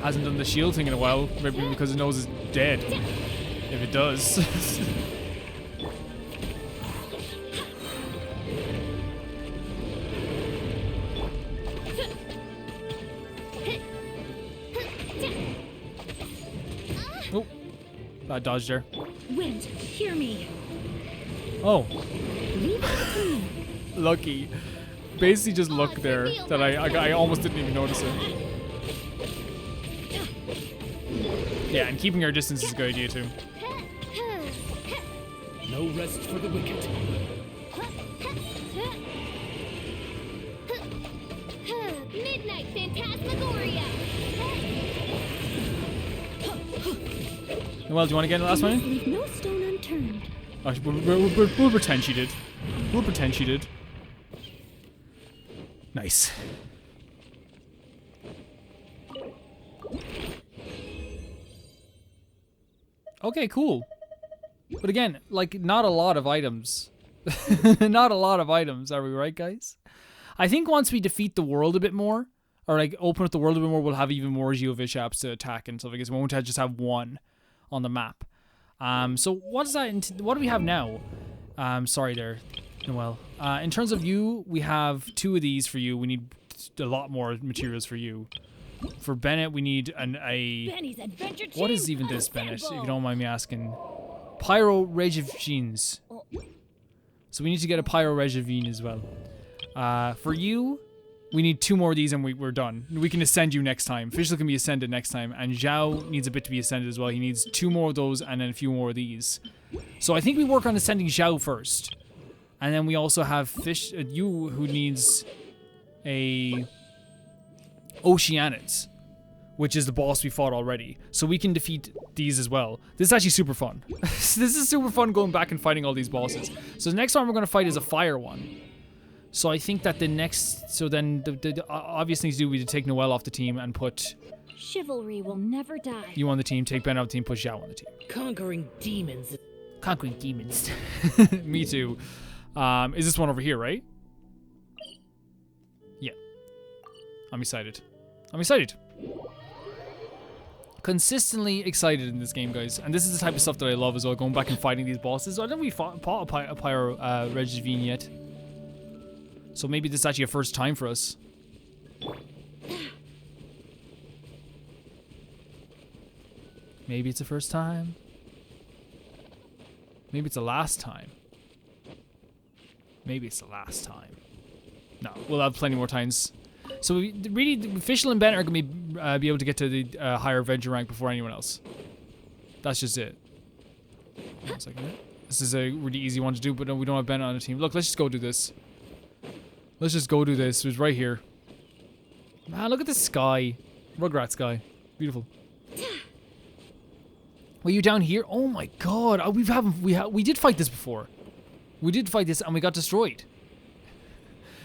Hasn't done the shield thing in a while, maybe because it knows it's dead. If it does. Oh, bad dodge there. Wind, hear me. Oh, Leave it to me. lucky. Basically just luck there that I almost didn't even notice it. Yeah, and keeping our distance is a good idea too. No rest for the wicked. Midnight Phantasmagoria. Well, do you want to get in the last one? Leave no stone unturned. We'll pretend she did. We'll pretend she did. Nice. Okay, cool. But again, like, not a lot of items. Not a lot of items, are we right, guys? I think once we defeat the world a bit more, or like open up the world a bit more, we'll have even more Geovish apps to attack and stuff like this. We won't just have one on the map. So what is that? What do we have now? Sorry there, Noel. In terms of you, we have 2 of these for you. We need a lot more materials for you. For Bennett, we need Benny's adventure what team is even this, Bennett? If you assemble. don't mind me asking. Pyro Regivines. So we need to get a Pyro Regivine as well. For you, we need 2 more of these and we're done. We can ascend you next time. Fischl can be ascended next time. And Zhao needs a bit to be ascended as well. He needs 2 more of those and then a few more of these. So I think we work on ascending Zhao first. And then we also have you who needs a Oceanids, which is the boss we fought already. So we can defeat these as well. This is actually super fun. This is super fun going back and fighting all these bosses. So the next one we're going to fight is a fire one. So I think that the next... So then the obvious things to do would be to take Noelle off the team and put Chivalry will never die. you on the team, take Ben off the team, put Zhao on the team. Conquering demons. Conquering demons. Me too. Is this one over here, right? Yeah. I'm excited. I'm excited. Consistently excited in this game, guys. And this is the type of stuff that I love as well, going back and fighting these bosses. I don't think we fought a Pyro Regivine yet. So maybe this is actually a first time for us. Maybe it's a first time. Maybe it's the last time. Maybe it's the last time. No, we'll have plenty more times. So we really, Fischl and Ben are going to be able to get to the higher adventure rank before anyone else. That's just it. 1 second. This is a really easy one to do, but no, we don't have Ben on the team. Look, let's just go do this. Let's just go do this. It was right here. Man, look at the sky. Rugrat sky. Beautiful. Were you down here? Oh my god. Oh, we did fight this before. We did fight this and we got destroyed.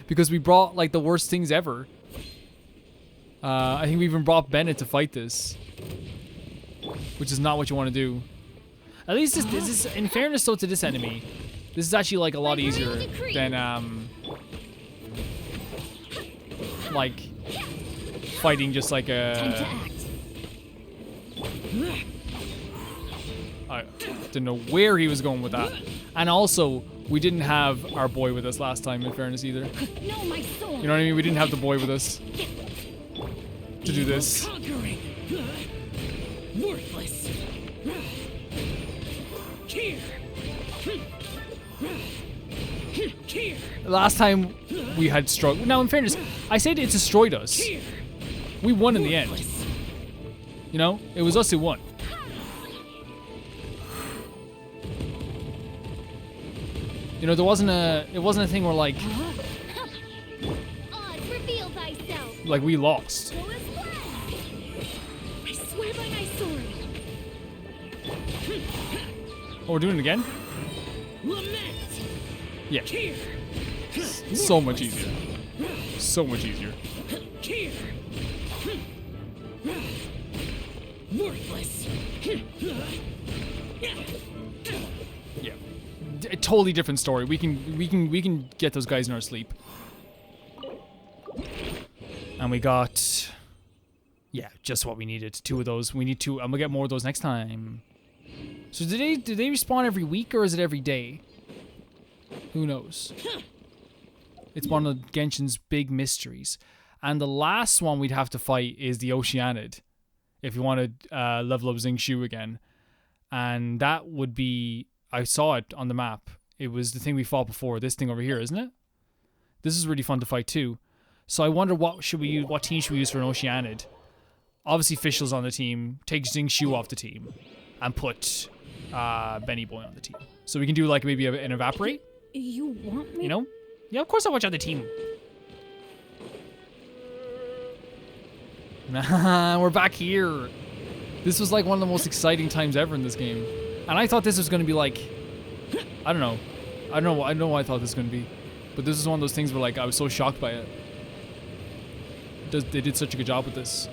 Because we brought like the worst things ever. I think we even brought Bennett to fight this. Which is not what you want to do. At least this is, in fairness though to this enemy, this is actually like a lot easier than like fighting just like Time to a... act. I didn't know where he was going with that. And also, we didn't have our boy with us last time, in fairness, either. No, my soul. You know what I mean? We didn't have the boy with us to do this. Conquering. Worthless. Here. Here. Last time we had struggled. Now, in fairness, I said it destroyed us. Here. We won in the end. Worthless. You know? It was us who won. You know, it wasn't a thing where like Oz, reveal thyself. like we lost. I swear by my sword. Oh, we're doing it again? Lament. Yeah. Here. So much easier. So much easier. Here. Worthless. Yeah. A totally different story. We can get those guys in our sleep. And we got, yeah, just what we needed. 2 of those. We need 2. I'm gonna get more of those next time. So do they respawn every week or is it every day? Who knows? It's one of Genshin's big mysteries. And the last one we'd have to fight is the Oceanid, if you want to level up Xingqiu again. And that would be, I saw it on the map. It was the thing we fought before. This thing over here, isn't it? This is really fun to fight too. So I wonder what should we use? What team should we use for an Oceanid? Obviously, Fischl's on the team. Take Xingqiu off the team, and put Benny Boy on the team. So we can do like maybe an evaporate. You want me? You know? Yeah, of course I'll watch out the team. Nah, we're back here. This was like one of the most exciting times ever in this game. And I thought this was going to be like, I don't know. I know what I thought this was going to be. But this is one of those things where like I was so shocked by it. They did such a good job with this.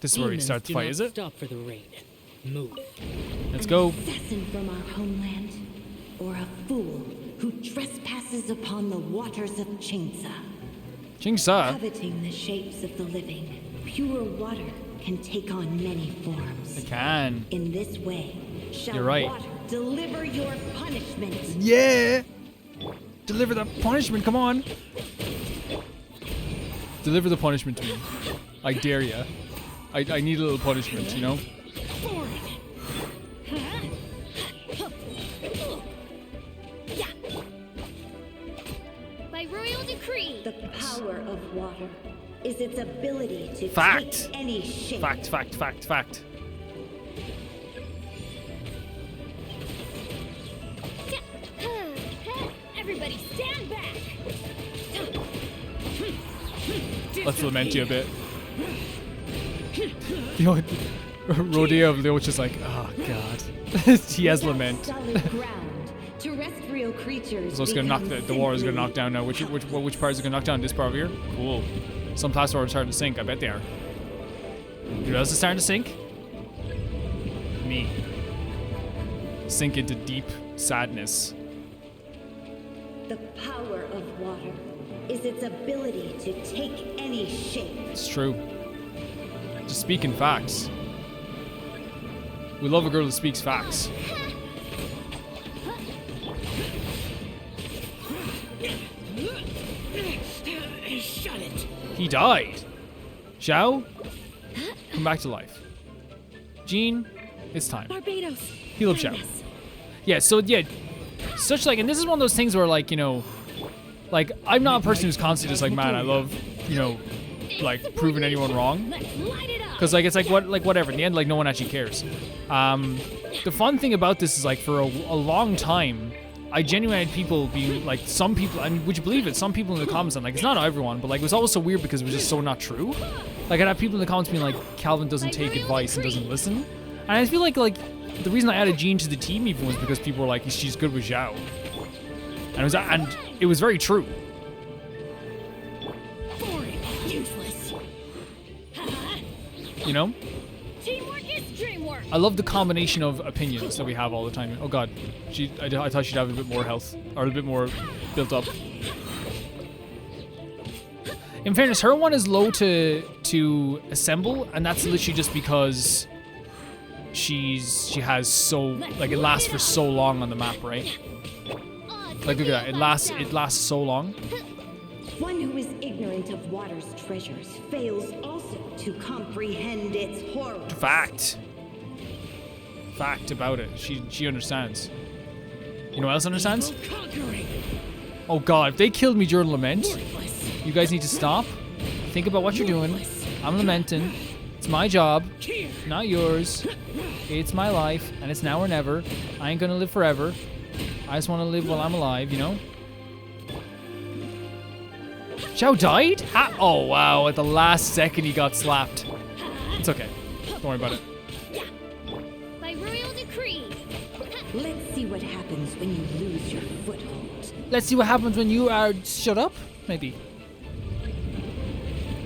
This is where we Demons start the do fight, not is it? Stop for the rain. Move. Let's go. Assassin from our homeland, or a fool who trespasses upon the waters of Chingsa. Jingsa. Coveting the shapes of the living, pure water can take on many I forms. can. In this way, shall You're right. water deliver your punishment. Yeah! Deliver the punishment, come on! Deliver the punishment to me. I dare ya. I need a little punishment, you know? By royal decree. The power of water is its ability to Fact. take any shape. Fact, fact, fact, fact. Everybody stand back. Let's lament you a bit. You know, Rodeo of Leo just like, oh god. He has Without lament. solid ground, terrestrial creatures So it's gonna knock become the water is gonna simply knock down now. Which part is it gonna knock down? This part over here? Cool. Some platforms are starting to sink, I bet they are. Who else is starting to sink? Me. Sink into deep sadness. The power of water is its ability to take any shape. It's true. Just speaking facts. We love a girl that speaks facts. Shut it. He died. Xiao, come back to life. Jean, it's time. Barbados. Heal up Xiao. Yeah, so yeah, such like, and this is one of those things where like, you know, like I'm not a person who's constantly just like, man, I love, you know, like proven anyone wrong. Let's light it up. Because like it's like whatever. In the end, like no one actually cares. The fun thing about this is like for a long time, I genuinely had people be like, some people, and would you believe it? Some people in the comments, and like it's not everyone, but like it was always so weird because it was just so not true. Like I'd have people in the comments being like, Calvin doesn't take advice and doesn't listen. And I feel like the reason I added Jean to the team even was because people were like, she's good with Zhao. And it was very true. Boring. Useless. You know? Teamwork is dreamwork. I love the combination of opinions that we have all the time. Oh god, I thought she'd have a bit more health, or a bit more built up. In fairness, her one is low to assemble, and that's literally just because she has so, like, it lasts for so long on the map, right? Like look at that, it lasts so long. One who is ignorant of water's treasures fails also to comprehend its horror. Fact about it. She understands. You know what else understands? Oh god, if they killed me during Lament, you guys need to stop. Think about what you're doing. I'm lamenting. It's my job, not yours. It's my life, and it's now or never. I ain't gonna live forever. I just want to live while I'm alive, you know? Zhao died? Oh wow, at the last second he got slapped. It's okay. Don't worry about it. By royal decree. Let's see what happens when you lose your foothold. Let's see what happens when you are... Shut up? Maybe.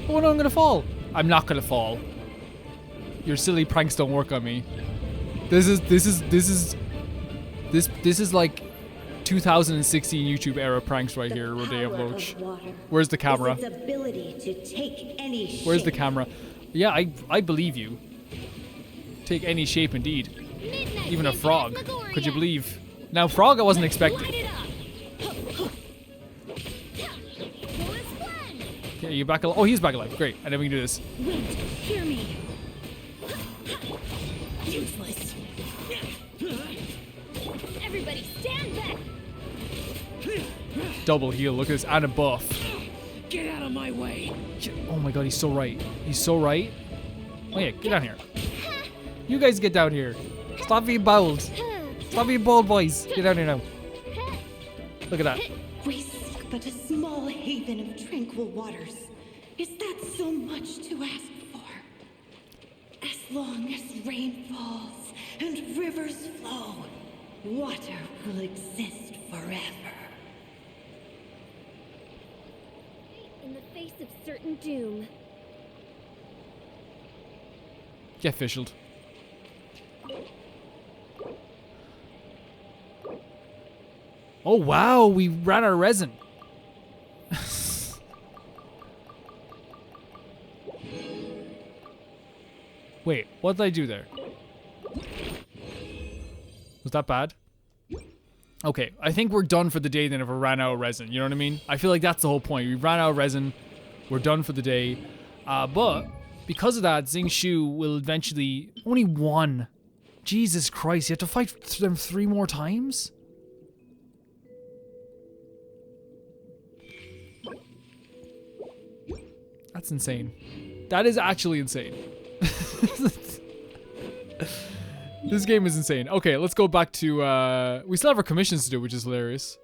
Oh no, I'm gonna fall. I'm not gonna fall. Your silly pranks don't work on me. This is like 2016 YouTube era pranks right here, Rodeo Loach. Where's the camera? Its ability to take any shape. Where's the camera? Yeah, I believe you. Take any shape indeed. Midnight Even a frog. Phantasmagoria. Could you believe? Now, frog I wasn't Light expecting. it up. Bonus one. Okay, you back alive? Oh, he's back alive. Great. And then we can do this. Wait, hear me. Useless. Everybody stand back. Double heal. Look at this. And a buff. Get out of my way. Oh my god, he's so right. He's so right. Oh yeah, get down here. You guys get down here. Stop being bold. Stop being bold, boys. Get down here now. Look at that. We seek but a small haven of tranquil waters. Is that so much to ask for? As long as rain falls and rivers flow, water will exist forever. In the face of certain doom. Get fishled. Oh wow, we ran out of resin. Wait, what did I do there? Was that bad? Okay, I think we're done for the day then if we ran out of resin, you know what I mean? I feel like that's the whole point. We ran out of resin, we're done for the day. But because of that, Xingqiu will eventually... Only one. Jesus Christ, you have to fight them 3 more times? That's insane. That is actually insane. This game is insane. Okay, let's go back to... we still have our commissions to do, which is hilarious.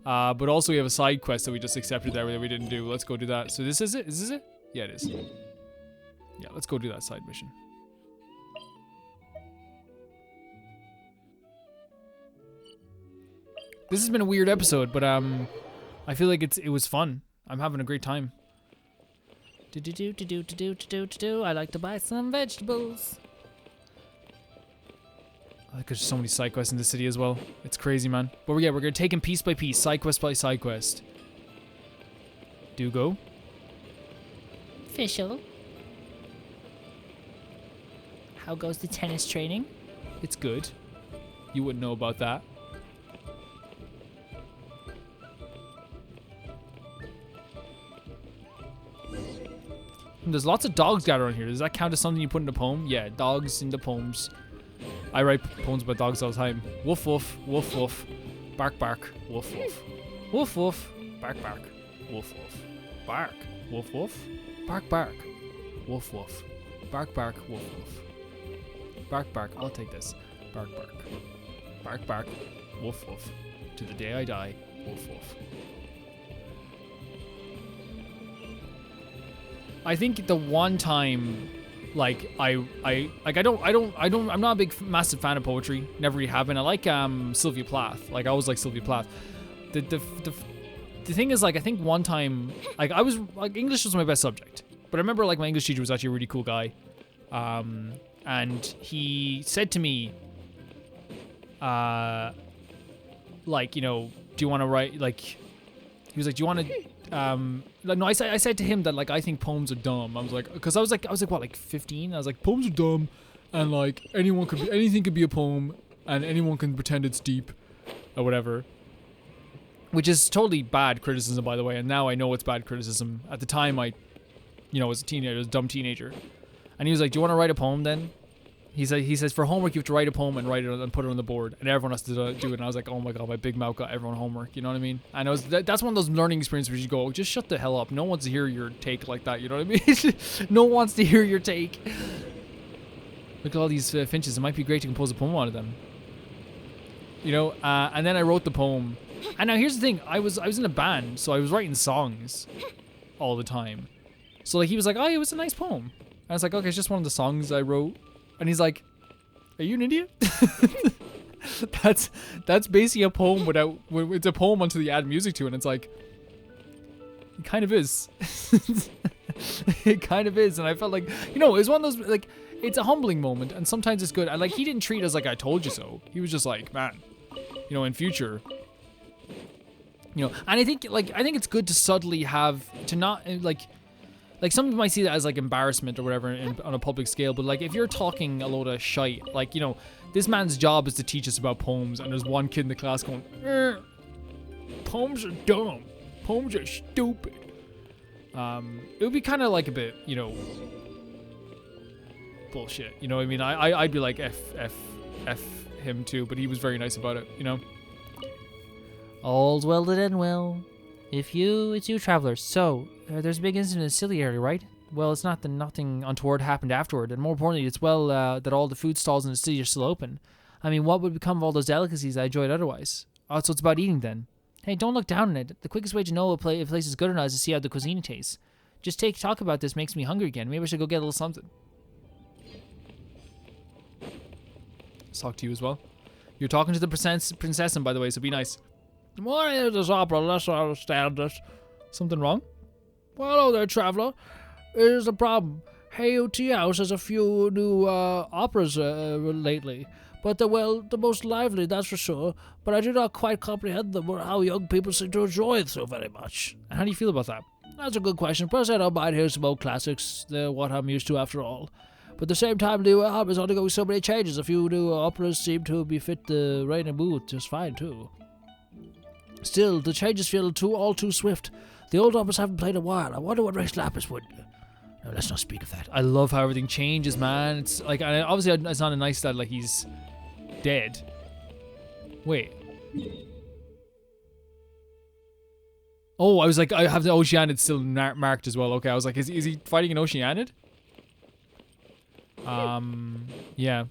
But also we have a side quest that we just accepted there that we didn't do. Let's go do that. So this is it? Is this it? Yeah, it is. Yeah, let's go do that side mission. This has been a weird episode, but I feel like it was fun. I'm having a great time. I like to buy some vegetables. Like there's so many side quests in the city as well. It's crazy, man. But yeah, we're gonna take them piece by piece, side quest by side quest. Do go. Official. How goes the tennis training? It's good. You wouldn't know about that. And there's lots of dogs gathered around here. Does that count as something you put in a poem? Yeah, dogs in the poems. I write poems about dogs all the time. Woof woof, woof woof, bark bark, woof woof, woof woof, bark bark, woof woof, bark, woof woof, Bark, bark. Woof, woof. Bark, bark. Woof, woof. Bark, bark. I'll take this. Bark, bark. Bark, bark. Woof, woof. To the day I die. Woof, woof. I think the one time, like, I'm not a big, massive fan of poetry. Never really have been. I like Sylvia Plath. Like, I always like Sylvia Plath. The thing is, like, I think one time, like, I was, like, English was my best subject. But I remember, like, my English teacher was actually a really cool guy. And he said to me, like, you know, do you want to write, like, he was like, do you want to, no, I said to him that, like, I think poems are dumb. I was like, because I was like, what, like 15? I was like, poems are dumb, and, like, anything could be a poem, and anyone can pretend it's deep, or whatever. Which is totally bad criticism, by the way, and now I know it's bad criticism. At the time, I, you know, was a teenager, I was a dumb teenager. And he was like, do you want to write a poem then? He says, for homework, you have to write a poem and write it and put it on the board. And everyone has to do it. And I was like, oh my God, my big mouth got everyone homework. You know what I mean? And that's one of those learning experiences where you go, just shut the hell up. No one wants to hear your take like that. You know what I mean? No one wants to hear your take. Look at all these finches. It might be great to compose a poem out of them. You know? And then I wrote the poem. And now here's the thing. I was in a band, so I was writing songs all the time. So like he was like, oh, it was a nice poem. And I was like, okay, it's just one of the songs I wrote. And he's like, are you an idiot? that's basically a poem without, it's a poem until you add music to it. And it's like, it kind of is. It kind of is. And I felt like, you know, it was one of those, like, it's a humbling moment. And sometimes it's good. And like, he didn't treat us like I told you so. He was just like, man, you know, in future, you know, and I think it's good to subtly have, to not, like some people might see that as like embarrassment or whatever on a public scale, but like if you're talking a load of shite, like, you know, this man's job is to teach us about poems, and there's one kid in the class going, poems are dumb, poems are stupid. It would be kind of like a bit, you know, bullshit. You know what I mean? I'd be like F him too, but he was very nice about it, you know? All's well that end well. It's you, traveler. So, there's a big incident in the Scilly area, right? Well, it's not that nothing untoward happened afterward, and more importantly, it's well that all the food stalls in the city are still open. I mean, what would become of all those delicacies I enjoyed otherwise? Oh, so it's about eating then. Hey, don't look down on it. The quickest way to know if a place is good or not is to see how the cuisine tastes. Just talk about this makes me hungry again. Maybe I should go get a little something. Let's talk to you as well. You're talking to the princess, by the way, so be nice. The more I hear this opera, the less I understand it. Something wrong? Well, hello there, traveler. Here's the problem. Hayuti House has a few new operas lately. But they're, well, the most lively, that's for sure. But I do not quite comprehend them or how young people seem to enjoy it so very much. And how do you feel about that? That's a good question. Plus, I don't mind hearing some old classics. They're what I'm used to after all. But at the same time, new operas undergoing so many changes. A few new operas seem to be fit the rain and mood just fine, too. Still, the changes feel all too swift. The old operas haven't played a while. I wonder what Rex Lapis would do. No, let's not speak of that. I love how everything changes, man. It's like, obviously, it's not a nice that, like, he's dead. Wait. Oh, I was like, I have the Oceanid still marked as well. Okay, I was like, is he fighting an Oceanid? Yeah.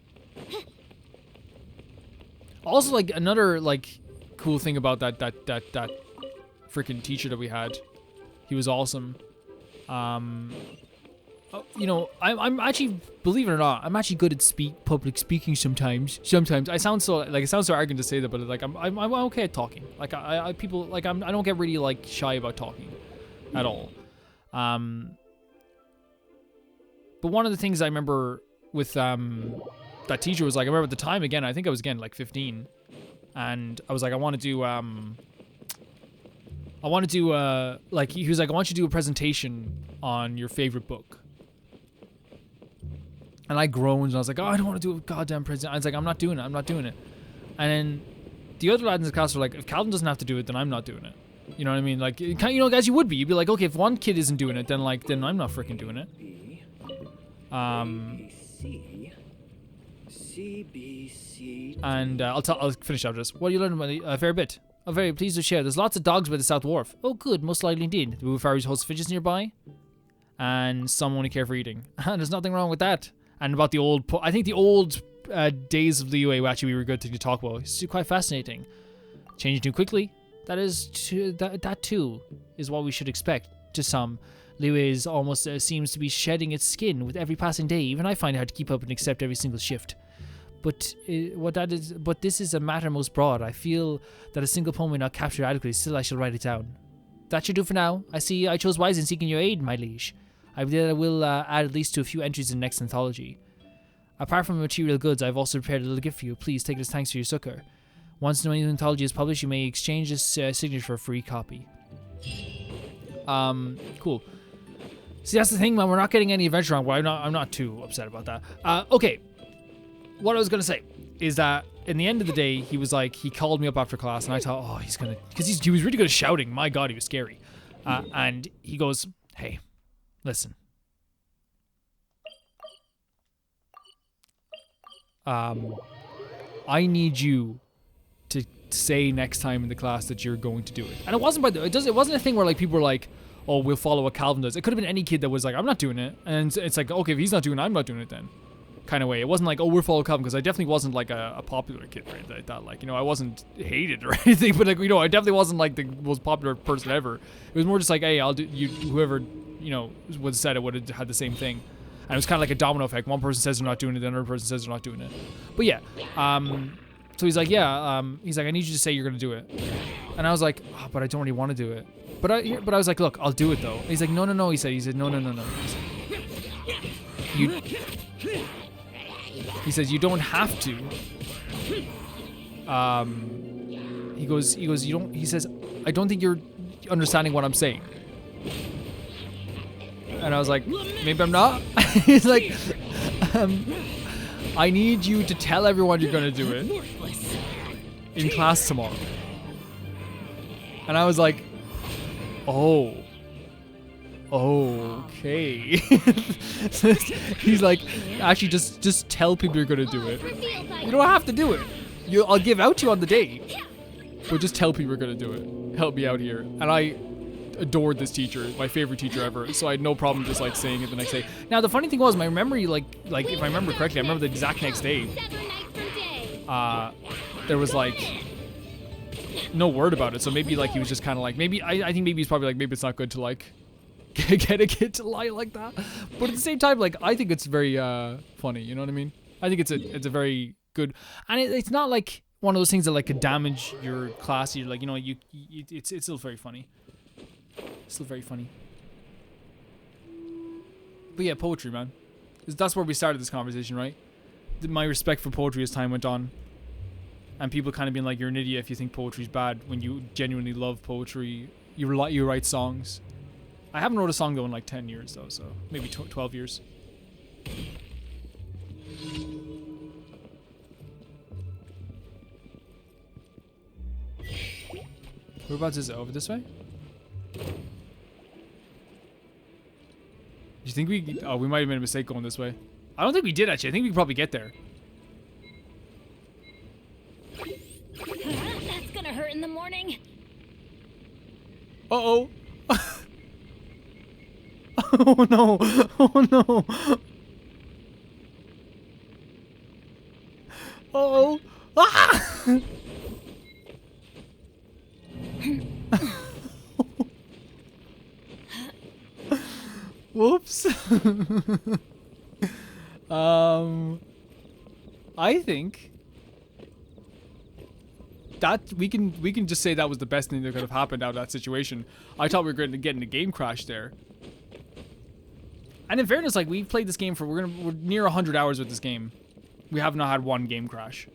Also, like, another, like, cool thing about that freaking teacher that we had. He was awesome. You know, I'm actually, believe it or not, I'm actually good at public speaking sometimes. Sometimes I sound so, like, it sounds so arrogant to say that, but like I'm okay at talking. Like I don't get really like shy about talking at all. But one of the things I remember with that teacher was like, I remember at the time, again, I think I was again like 15, and I was like, I want to do like, he was like, I want you to do a presentation on your favorite book. And I groaned, and I was like, oh, I don't want to do a goddamn presentation. I was like, I'm not doing it. And then the other lads in the class were like, if Calvin doesn't have to do it, then I'm not doing it. You know what I mean? Like, you know, guys, you would be. You'd be like, okay, if one kid isn't doing it, then I'm not freaking doing it. And I'll finish out this. What you learned about a fair bit. I'm very pleased to share. There's lots of dogs by the South Wharf. Oh, good. Most likely indeed. The Woo Fairies host fidgets nearby. and some only care for eating. There's nothing wrong with that. And about the old, I think the old days of Liyue actually were a good thing to talk about. It's quite fascinating. Changing too quickly. That too is what we should expect. To some, Liyue is almost seems to be shedding its skin with every passing day. Even I find it hard to keep up and accept every single shift. But this is a matter most broad. I feel that a single poem may not capture adequately. Still, I shall write it down. That should do for now. I see I chose wisely in seeking your aid, my liege. I will add at least to a few entries in the next anthology. Apart from material goods, I've also prepared a little gift for you. Please take it as thanks for your succor. Once the new anthology is published, you may exchange this signature for a free copy. Cool. See, that's the thing, man. We're not getting any adventure on. Well, I'm not too upset about that. Okay. What I was gonna say is that in the end of the day, he was like, he called me up after class, and I thought, oh, he's gonna, because he was really good at shouting. My God, he was scary. And he goes, hey, listen. I need you to say next time in the class that you're going to do it. And it wasn't it wasn't a thing where like people were like, oh, we'll follow what Calvin does. It could have been any kid that was like, I'm not doing it. And it's like, okay, if he's not doing it, I'm not doing it then. Kind of way. It wasn't like, oh, we're follow Calvin, because I definitely wasn't like a popular kid, right? Like that, like, you know, I wasn't hated or anything, but like, you know, I definitely wasn't like the most popular person ever. It was more just like, hey, I'll do you. Whoever, you know, would have said it would have had the same thing. And it was kind of like a domino effect. One person says they're not doing it, then another person says they're not doing it. But yeah, so he's like, yeah, he's like, I need you to say you're gonna do it. And I was like, oh, but I don't really want to do it. But I was like, look, I'll do it though. And he's like, no. He said, no. He says, you don't have to. He goes, you don't, he says, I don't think you're understanding what I'm saying. And I was like, maybe I'm not. He's like, I need you to tell everyone you're gonna do it in class tomorrow. And I was like, oh, okay. He's like, actually, just tell people you're gonna do it. You don't have to do it. I'll give out to you on the day, but just tell people you're gonna do it. Help me out here. And I adored this teacher, my favorite teacher ever. So I had no problem just like saying it the next day. Now the funny thing was, my memory, like if I remember correctly, I remember the exact next day. There was like no word about it. So maybe like he was just kind of like, maybe I think maybe he's probably like, maybe it's not good to like get a kid to lie like that. But at the same time, like I think it's very funny. You know what I mean? I think it's a very good, and it's not like one of those things that like could damage your class. You're like, you know, it's still very funny. Still very funny. But yeah, poetry, man. That's where we started this conversation, right? My respect for poetry as time went on. And people kind of being like, you're an idiot if you think poetry's bad when you genuinely love poetry. You write songs. I haven't wrote a song though in like 10 years though, so maybe 12 years. Whereabouts is it? Over this way? Do you think we... Oh, we might have made a mistake going this way. I don't think we did, actually. I think we could probably get there. That's gonna hurt in the morning. Uh-oh. Oh, no. Oh, no. Uh-oh. Ah! Whoops. I think that we can just say that was the best thing that could have happened out of that situation. I thought we were going to get in a game crash there. And in fairness, like we've played this game for we're near 100 hours with this game. We have not had one game crash.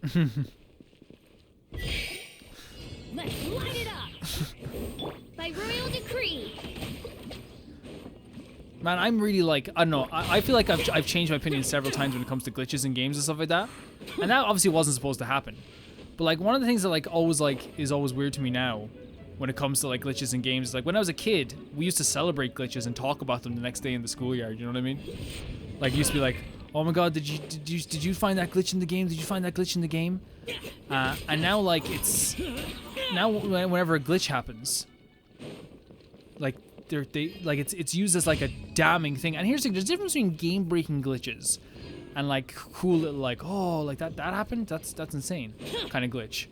Let's light it up! By royal decree! Man, I'm really like, I don't know, I feel like I've changed my opinion several times when it comes to glitches in games and stuff like that. And that obviously wasn't supposed to happen. But like one of the things that like is always weird to me now when it comes to like glitches in games is like when I was a kid, we used to celebrate glitches and talk about them the next day in the schoolyard, you know what I mean? Like it used to be like, Oh my god, did you find that glitch in the game? Did you find that glitch in the game? And now like it's now whenever a glitch happens, like it's used as like a damning thing. And here's the thing: there's a difference between game breaking glitches and like cool little like, oh, like that happened. That's insane kind of glitch.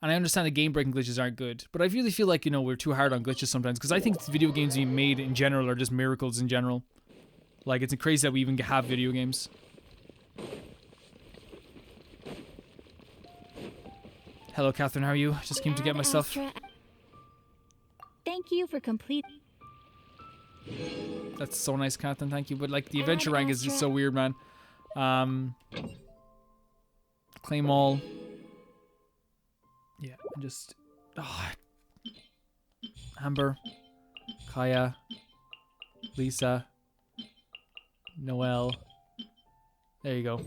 And I understand the game-breaking glitches aren't good, but I really feel like, you know, we're too hard on glitches sometimes, because I think video games being made in general are just miracles in general. Like, it's crazy that we even have video games. Hello, Catherine, how are you? Just came to get my stuff. Thank you for complete. That's so nice, Catherine, thank you. But, like, the adventure rank is just so weird, man. Claim all. Yeah, just... Oh. Amber. Kaya. Lisa. Noelle. There you go.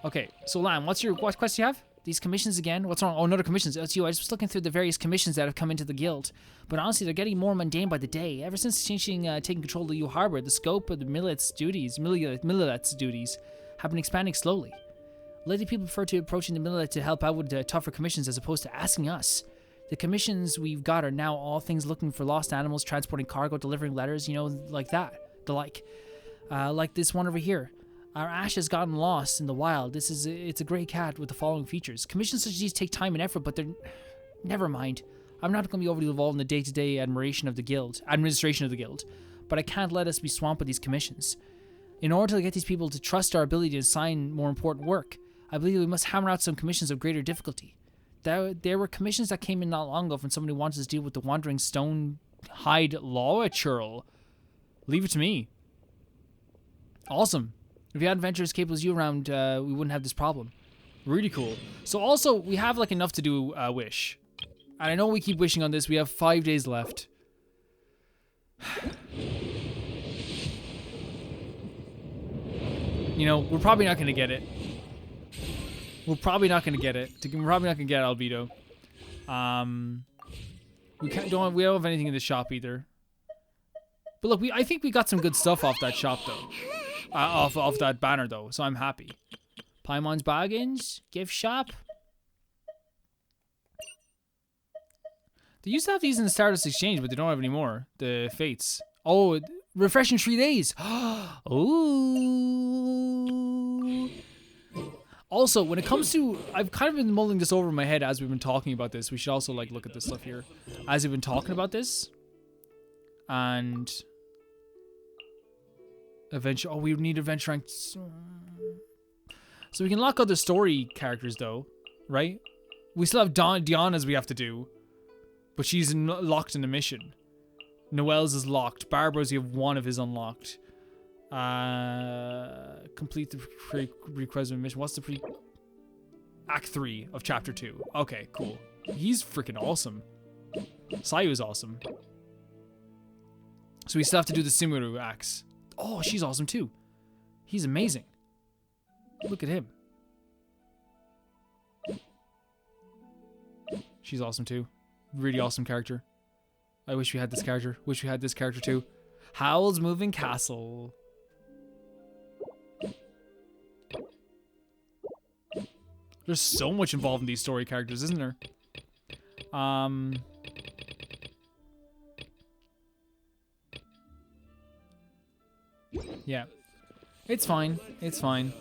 Okay, so Lamb, what quest do you have? These commissions again? What's wrong? Oh, another commissions. That's you. I was just looking through the various commissions that have come into the guild. But honestly, they're getting more mundane by the day. Ever since taking control of the U Harbor, the scope of the Millet's duties have been expanding slowly. Lately, people prefer to approaching the Millet to help out with tougher commissions as opposed to asking us. The commissions we've got are now all things looking for lost animals, transporting cargo, delivering letters, you know, like that. Like this one over here. Our Ash has gotten lost in the wild. It's a gray cat with the following features. Commissions such as these take time and effort, but they're... Never mind. I'm not going to be overly involved in the day-to-day administration of the guild, but I can't let us be swamped with these commissions. In order to get these people to trust our ability to assign more important work, I believe we must hammer out some commissions of greater difficulty. There were commissions that came in not long ago from somebody who wanted to deal with the Wandering Stone Hide Law Churl. Leave it to me. Awesome. If you had adventurers capable as you around, we wouldn't have this problem. Really cool. So also, we have like enough to do a wish. And I know we keep wishing on this. We have 5 days left. You know, we're probably not going to get it. We're probably not going to get albedo. We don't have anything in the shop either. But look, I think we got some good stuff off that shop though. Off that banner though, so I'm happy. Paimon's Bargains, gift shop. They used to have these in the Stardust Exchange, but they don't have any more. The Fates. Oh, refreshing 3 days. Ooh. Also, when it comes to, I've kind of been mulling this over in my head as we've been talking about this. We should also like look at this stuff here as we've been talking about this. And adventure. Oh, we need adventure rank. So we can lock other story characters though, right? We still have Diana's we have to do, but she's locked in a mission. Noelle's is locked. Barbara's, you have one of his unlocked. Complete the prerequisite mission. What's the Act 3 of Chapter 2. Okay, cool. He's freaking awesome. Sayu is awesome. So we still have to do the Simuru axe. Oh, she's awesome too. He's amazing. Look at him. She's awesome too. Really awesome character. I wish we had this character. Wish we had this character too. Howl's Moving Castle. There's so much involved in these story characters, isn't there? Yeah. It's fine. It's fine.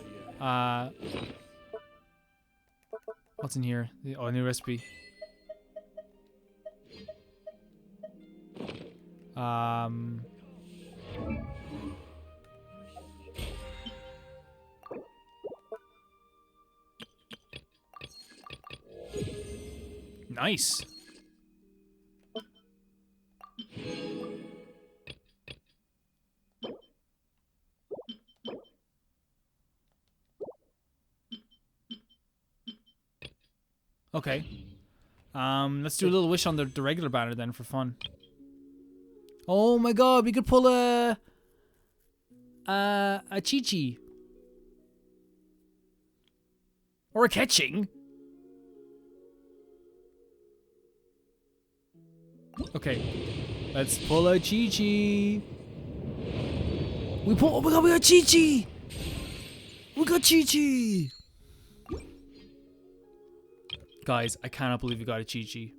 What's in here? Oh, a new recipe. Nice. Okay. Let's do a little wish on the regular banner then for fun. Oh my god, we could pull a Chi-Chi. Or a Ketching. Okay. Let's pull a Chi-Chi. Oh my god, we got Chi-Chi! We got Chi-Chi! Guys, I cannot believe we got a Chi-Chi.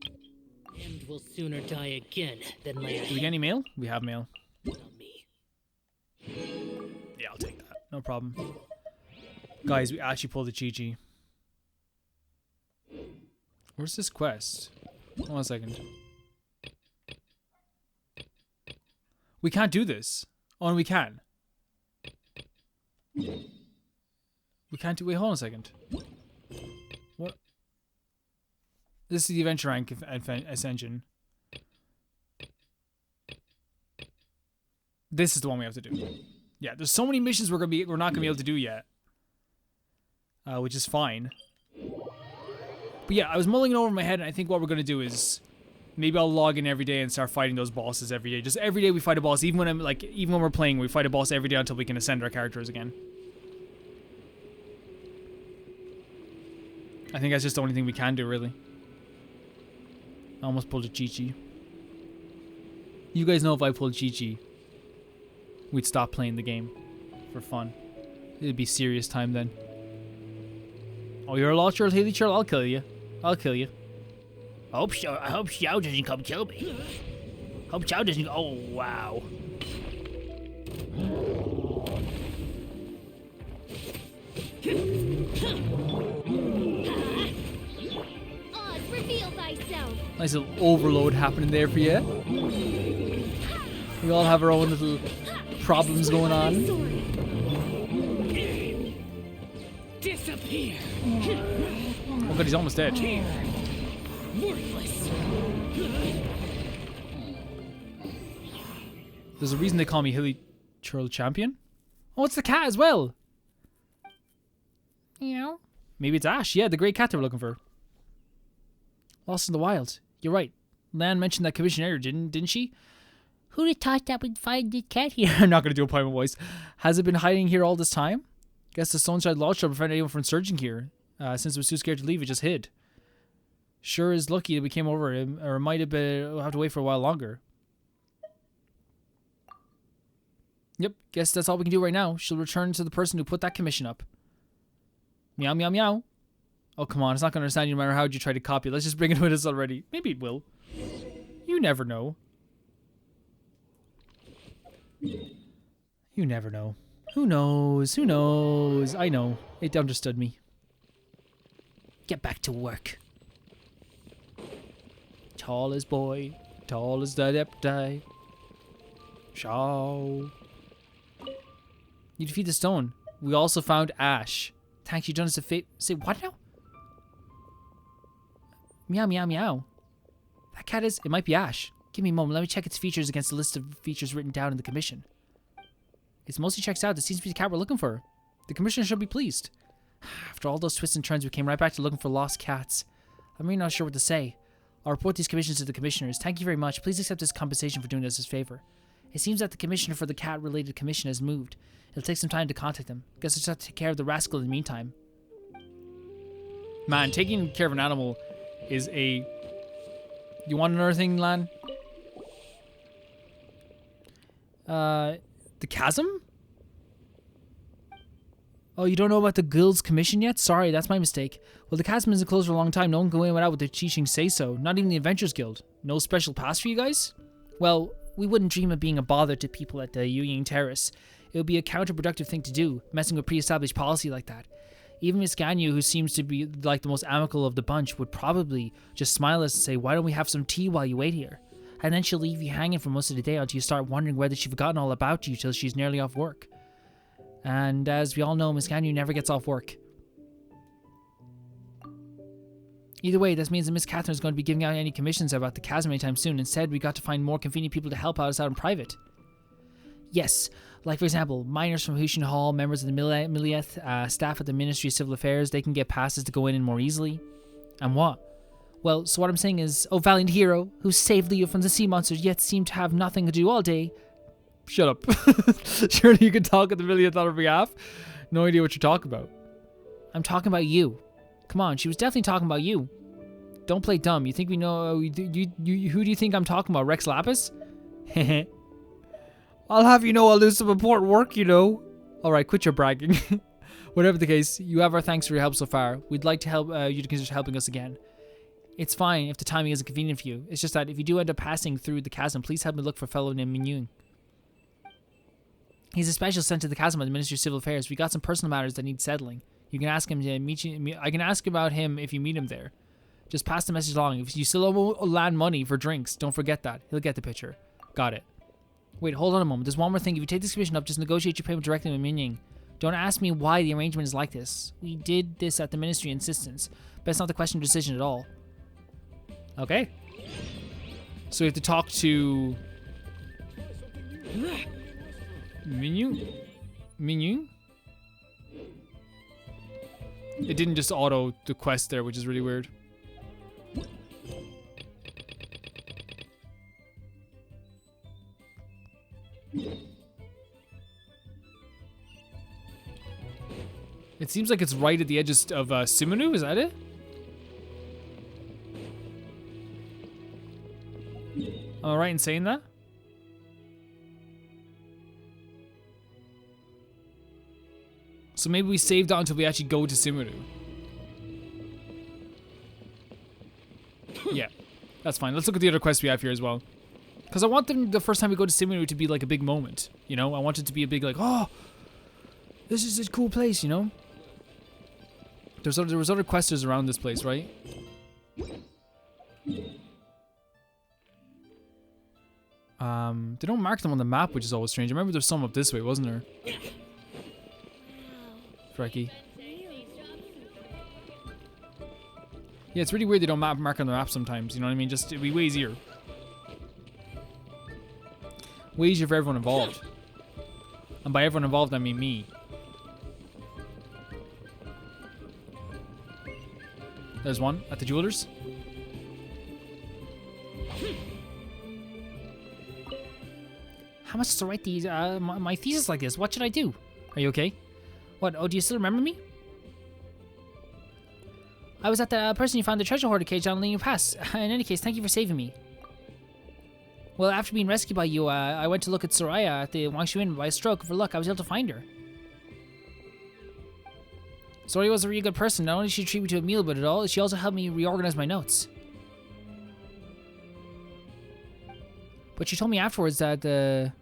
And will sooner die again than lay a Do we get any mail? We have mail. hand on me. Yeah, I'll take that. No problem. Guys, we actually pulled the Chi-Chi. Where's this quest? Hold on a second. We can't do this. Oh, no, we can. We can't do... Wait, hold on a second. What? This is the adventure rank ascension. This is the one we have to do. Yeah, there's so many missions we're not gonna be able to do yet. Which is fine. But yeah, I was mulling it over in my head, and I think what we're gonna do is maybe I'll log in every day and start fighting those bosses every day. Just every day we fight a boss. Even when we're playing, we fight a boss every day until we can ascend our characters again. I think that's just the only thing we can do, really. I almost pulled a Chi-Chi. You guys know if I pulled Chi-Chi, we'd stop playing the game for fun. It'd be serious time then. Oh, you're a lost Charles Haley Charles? I'll kill you. I'll kill you. I hope Xiao doesn't come kill me. Hope Xiao doesn't. Oh, wow. Oz, reveal thyself. Nice little overload happening there for you. We all have our own little problems going on. Disappear. Oh god, he's almost dead. Worthless. There's a reason they call me Hilly Churl Champion. Oh, it's the cat as well. Meow. Maybe it's Ash. Yeah, the great cat they were looking for. Lost in the wild. You're right. Lan mentioned that commission earlier, didn't she? Who'd have thought that we'd find the cat here? I'm not gonna do a pirate voice. Has it been hiding here all this time? Guess the Sunside Lodge shall prevent anyone from surging here. Since it was too scared to leave, it just hid. Sure is lucky that we came over, or it might have been have to wait for a while longer. Yep, guess that's all we can do right now. She'll return to the person who put that commission up. Meow, meow, meow. Oh, come on, it's not going to understand you no matter how you try to copy it. Let's just bring it with us already. Maybe it will. You never know. You never know. Who knows? Who knows? I know. It understood me. Get back to work. Tallest boy, tallest adepti. Shao. You defeat the stone. We also found Ash. Thanks, you done us a favor. Say what now? Meow, meow, meow. That cat is... It might be Ash. Give me a moment. Let me check its features against the list of features written down in the commission. It's mostly checks out. This seems to be the cat we're looking for. The commissioner should be pleased. After all those twists and turns, we came right back to looking for lost cats. I'm really not sure what to say. I'll report these commissions to the commissioners. Thank you very much. Please accept this compensation for doing us this favor. It seems that the commissioner for the cat-related commission has moved. It'll take some time to contact him. Guess I'll just have to take care of the rascal in the meantime. Man, taking care of an animal is a... You want another thing, Lan? The chasm? Oh, you don't know about the guild's commission yet? Sorry, that's my mistake. Well, the chasm isn't closed for a long time. No one can go in without the teaching say so. Not even the Adventurers Guild. No special pass for you guys? Well, we wouldn't dream of being a bother to people at the Union Terrace. It would be a counterproductive thing to do, messing with pre-established policy like that. Even Miss Ganyu, who seems to be like the most amicable of the bunch, would probably just smile at us and say, why don't we have some tea while you wait here? And then she'll leave you hanging for most of the day until you start wondering whether she's forgotten all about you till she's nearly off work. And as we all know, Miss Ganyu never gets off work. Either way, this means that Miss Catherine is going to be giving out any commissions about the chasm anytime soon. Instead, we got to find more convenient people to help us out in private. Yes, like for example, miners from Hushin Hall, members of the Milleth, staff at the Ministry of Civil Affairs, they can get passes to go in more easily. And what? Well, so what I'm saying is, oh valiant hero, who saved Leo from the sea monsters yet seemed to have nothing to do all day. Shut up. Surely you can talk at the Milleth on her behalf? No idea what you're talking about. I'm talking about you. Come on, she was definitely talking about you. Don't play dumb. You think we know... who do you think I'm talking about? Rex Lapis? I'll have you know I'll do some important work, you know. Alright, quit your bragging. Whatever the case, you have our thanks for your help so far. We'd like to help you to consider helping us again. It's fine if the timing isn't convenient for you. It's just that if you do end up passing through the chasm, please help me look for a fellow named Minyung. He's a special sent to the chasm by the Ministry of Civil Affairs. We got some personal matters that need settling. You can ask him to meet you. I can ask about him if you meet him there. Just pass the message along. If you still owe land money for drinks, don't forget that. He'll get the picture. Got it. Wait, hold on a moment. There's one more thing. If you take this commission up, just negotiate your payment directly with Minyung. Don't ask me why the arrangement is like this. We did this at the Ministry insistence, but it's not the question of decision at all. Okay. So we have to talk to Minyung? Minyung? It didn't just auto the quest there, which is really weird. It seems like it's right at the edges of Simonu, is that it? Am I right in saying that? So maybe we saved that until we actually go to Simonu. Yeah, that's fine. Let's look at the other quests we have here as well. Because I want them, the first time we go to Simonu, to be like a big moment. You know, I want it to be a big like, oh, this is a cool place, you know? There was other questers around this place, right? They don't mark them on the map, which is always strange. I remember there's some up this way, wasn't there? Frecky. Yeah, it's really weird they don't mark on the map sometimes, you know what I mean? Just, it'd be way easier. Way easier for everyone involved. And by everyone involved, I mean me. There's one at the jeweler's. How much to write these, my thesis like this? What should I do? Are you okay? What, oh, do you still remember me? I was at the person you found the treasure hoarder cage down Linear Pass. In any case, thank you for saving me. Well, after being rescued by you, I went to look at Soraya at the Wangshu Inn. By a stroke of her luck, I was able to find her. Soraya was a really good person. Not only did she treat me to a meal, but she also helped me reorganize my notes. But she told me afterwards that the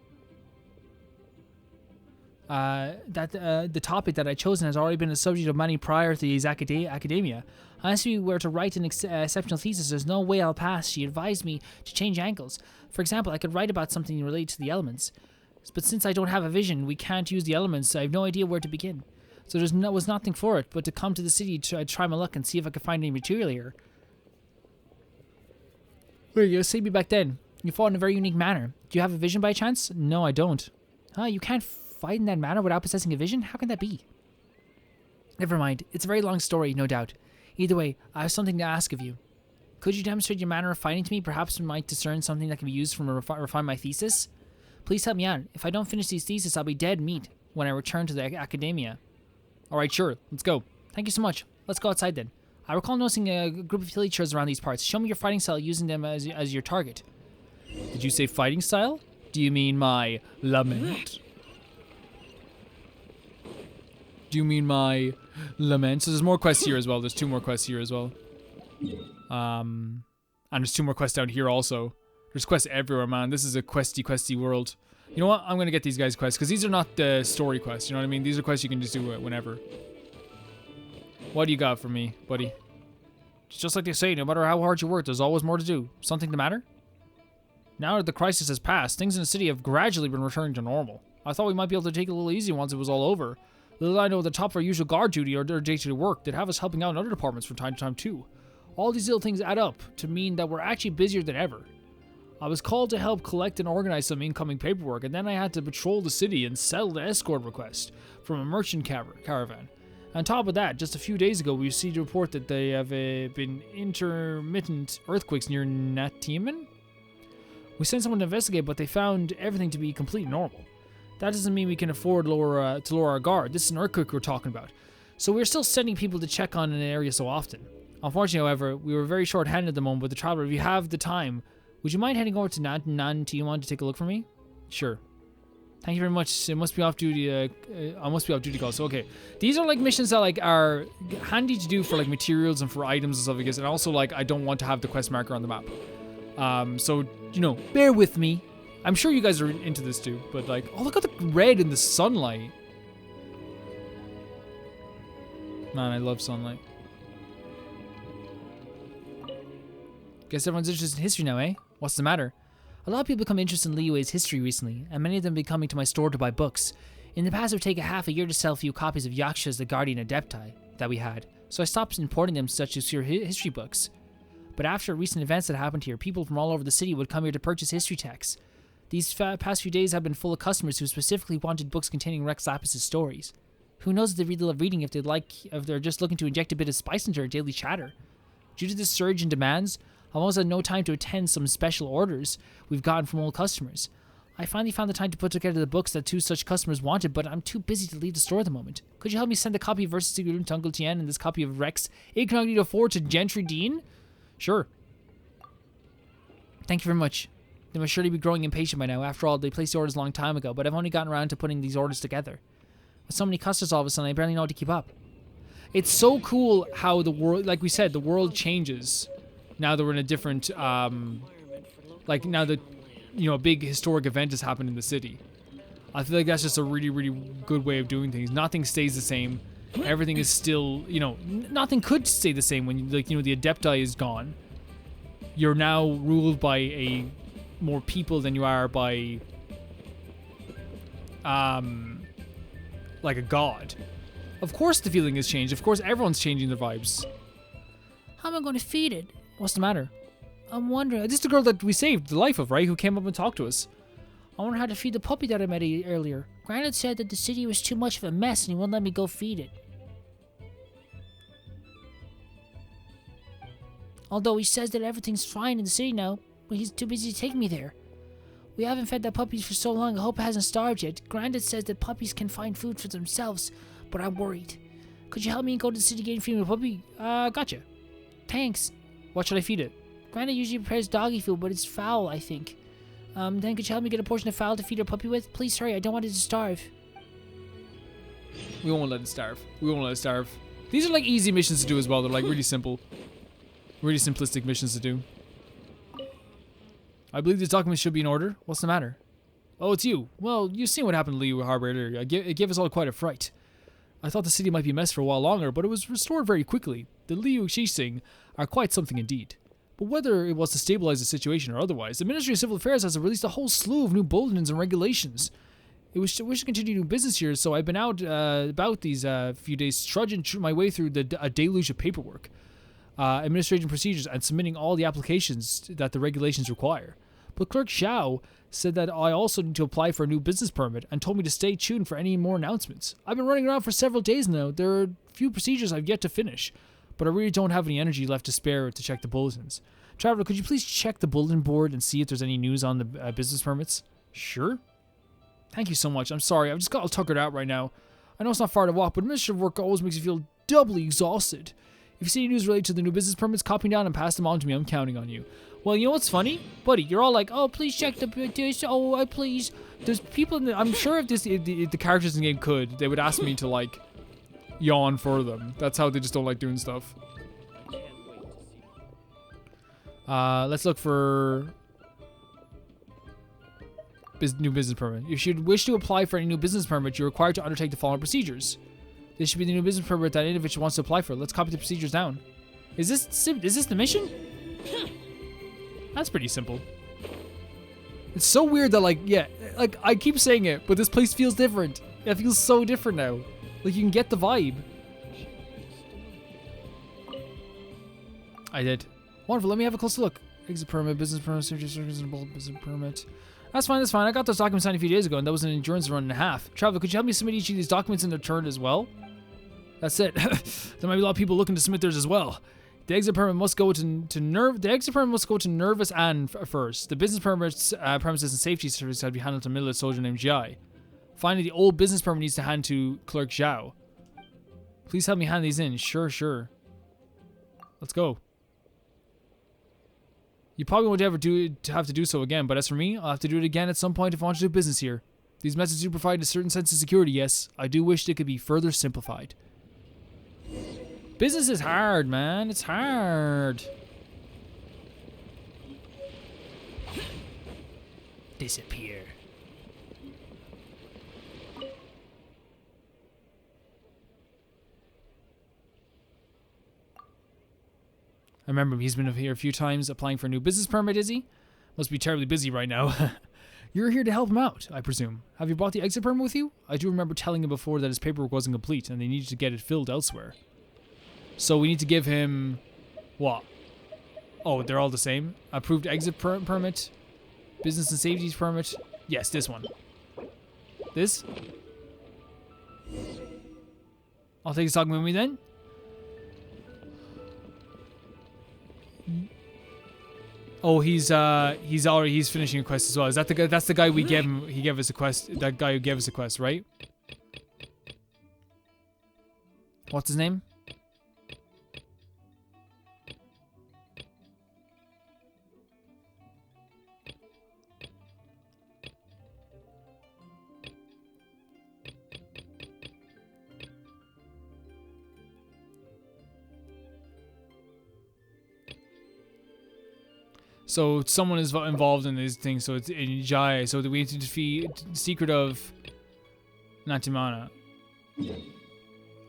topic that I'd chosen has already been the subject of many prior to these academia. Unless we were to write an exceptional thesis, there's no way I'll pass. She advised me to change angles. For example, I could write about something related to the elements. But since I don't have a vision, we can't use the elements. I have no idea where to begin. So there was nothing for it but to come to the city to try my luck and see if I could find any material here. Wait, you saved me back then. You fought in a very unique manner. Do you have a vision by chance? No, I don't. You can't fight in that manner without possessing a vision? How can that be? Never mind. It's a very long story, no doubt. Either way, I have something to ask of you. Could you demonstrate your manner of fighting to me? Perhaps we might discern something that can be used to refine my thesis? Please help me out. If I don't finish these theses, I'll be dead meat when I return to the academia. Alright, sure. Let's go. Thank you so much. Let's go outside then. I recall noticing a group of villagers around these parts. Show me your fighting style using them as your target. Did you say fighting style? Do you mean my lament? Do you mean my lament? So there's more quests here as well. There's 2 more quests here as well. And there's 2 more quests down here also. There's quests everywhere, man. This is a questy world. You know what? I'm going to get these guys quests because these are not the story quests. You know what I mean? These are quests you can just do whenever. What do you got for me, buddy? It's just like they say, no matter how hard you work, there's always more to do. Something the matter? Now that the crisis has passed, things in the city have gradually been returning to normal. I thought we might be able to take it a little easy once it was all over. Little I know, at the top of our usual guard duty or day-to-day work, they'd have us helping out in other departments from time to time too. All these little things add up to mean that we're actually busier than ever. I was called to help collect and organize some incoming paperwork, and then I had to patrol the city and settle the escort request from a merchant caravan. On top of that, just a few days ago, we received a report that there have been intermittent earthquakes near Natiman. We sent someone to investigate, but they found everything to be completely normal. That doesn't mean we can afford to lower our guard. This is an earthquake we're talking about. So we're still sending people to check on an area so often. Unfortunately, however, we were very short-handed at the moment with the traveler. If you have the time, Would you mind heading over to Nan Tiaman to take a look for me? Sure. Thank you very much. It must be off duty. I must be off duty call. So okay, these are like missions that like are handy to do for like materials and for items and stuff like this. And also like I don't want to have the quest marker on the map. So you know, bear with me. I'm sure you guys are into this too. But like, oh look at the red in the sunlight. Man, I love sunlight. Guess everyone's interested in history now, eh? What's the matter? A lot of people become interested in Liyue's history recently, and many of them have been coming to my store to buy books. In the past, it would take a half a year to sell a few copies of Yaksha's The Guardian Adepti that we had, so I stopped importing them such as your history books. But after recent events that happened here, people from all over the city would come here to purchase history texts. These past few days have been full of customers who specifically wanted books containing Rex Lapis' stories. Who knows if they really love reading if they're just looking to inject a bit of spice into their daily chatter. Due to this surge in demands, I've almost had no time to attend some special orders we've gotten from old customers. I finally found the time to put together the books that two such customers wanted, but I'm too busy to leave the store at the moment. Could you help me send a copy of Versus Sigurd to Uncle Tien and this copy of Rex Incognito 4 to Gentry Dean? Sure. Thank you very much. They must surely be growing impatient by now. After all, they placed the orders a long time ago, but I've only gotten around to putting these orders together. With so many customers all of a sudden, I barely know how to keep up. It's so cool how the world, like we said, the world changes. Now that we're in a different, like now that, you know, a big historic event has happened in the city. I feel like that's just a really, really good way of doing things. Nothing stays the same. Everything is still, you know, nothing could stay the same when, like, you know, the Adepti is gone. You're now ruled by more people than you are by, like a god. Of course the feeling has changed. Of course everyone's changing their vibes. How am I going to feed it? What's the matter? I'm wondering. This is the girl that we saved the life of, right? Who came up and talked to us. I wonder how to feed the puppy that I met earlier. Granite said that the city was too much of a mess and he wouldn't let me go feed it. Although he says that everything's fine in the city now, but he's too busy to take me there. We haven't fed that puppy for so long, I hope it hasn't starved yet. Granddad says that puppies can find food for themselves, but I'm worried. Could you help me go to the city gate and feed me a puppy? Gotcha. Thanks. What should I feed it? Granddad usually prepares doggy food, but it's foul, I think. Then could you help me get a portion of fowl to feed our puppy with? Please hurry, I don't want it to starve. We won't let it starve. We won't let it starve. These are like easy missions to do as well. They're like really simple. Really simplistic missions to do. I believe these documents should be in order. What's the matter? Oh, it's you. Well, you've seen what happened to Liyue Harbor earlier. It gave us all quite a fright. I thought the city might be a mess for a while longer, but it was restored very quickly. The Liyue Xixing are quite something indeed. But whether it was to stabilize the situation or otherwise, the Ministry of Civil Affairs has released a whole slew of new bulletins and regulations. It was to wish to continue doing business here, so I've been out about these few days trudging my way through a deluge of paperwork, administrating procedures, and submitting all the applications that the regulations require. But Clerk Xiao said that I also need to apply for a new business permit and told me to stay tuned for any more announcements. I've been running around for several days now. There are a few procedures I've yet to finish, but I really don't have any energy left to spare to check the bulletins. Traveler, could you please check the bulletin board and see if there's any news on the business permits? Sure. Thank you so much. I'm sorry, I've just got all tuckered out right now. I know it's not far to walk, but administrative work always makes you feel doubly exhausted. If you see any news related to the new business permits, copy them down and pass them on to me. I'm counting on you. Well, you know what's funny? Buddy, you're all like, oh, please check this. Oh, please. There's people in the... I'm sure if the characters in the game could, they would ask me to, like, yawn for them. That's how they just don't like doing stuff. Let's look for... new business permit. If you wish to apply for any new business permit, you're required to undertake the following procedures. This should be the new business permit that individual wants to apply for. Let's copy the procedures down. Is this the mission? That's pretty simple. It's so weird that, like, yeah, like, I keep saying it, but this place feels different. It feels so different now. Like, you can get the vibe. I did. Wonderful, let me have a closer look. Exit permit, business permit, business permit. That's fine, that's fine. I got those documents signed a few days ago, and that was an endurance run and a half. Traveler, could you help me submit each of these documents in their turn as well? That's it. There might be a lot of people looking to submit theirs as well. The exit permit must go to Nervous Ann first. The business permits, premises and safety service have to be handled to a middle-aged soldier named Jai. Finally, the old business permit needs to hand to Clerk Zhao. Please help me hand these in. Sure. Let's go. You probably won't ever have to do so again, but as for me, I'll have to do it again at some point if I want to do business here. These methods do provide a certain sense of security, yes. I do wish they could be further simplified. Business is hard, man. It's hard. Disappear. I remember he's been here a few times applying for a new business permit, is he? Must be terribly busy right now. You're here to help him out, I presume. Have you brought the exit permit with you? I do remember telling him before that his paperwork wasn't complete and they needed to get it filled elsewhere. So we need to give him... what? Oh, they're all the same? Approved exit permit? Business and safety permit? Yes, this one. This? I'll take a talking with me then. Oh, he's finishing a quest as well. Is that the guy? That's the guy we gave him. He gave us a quest. That guy who gave us a quest, right? What's his name? So someone is involved in these things. So it's in Jai. So that we need to defeat Secret of Natimana.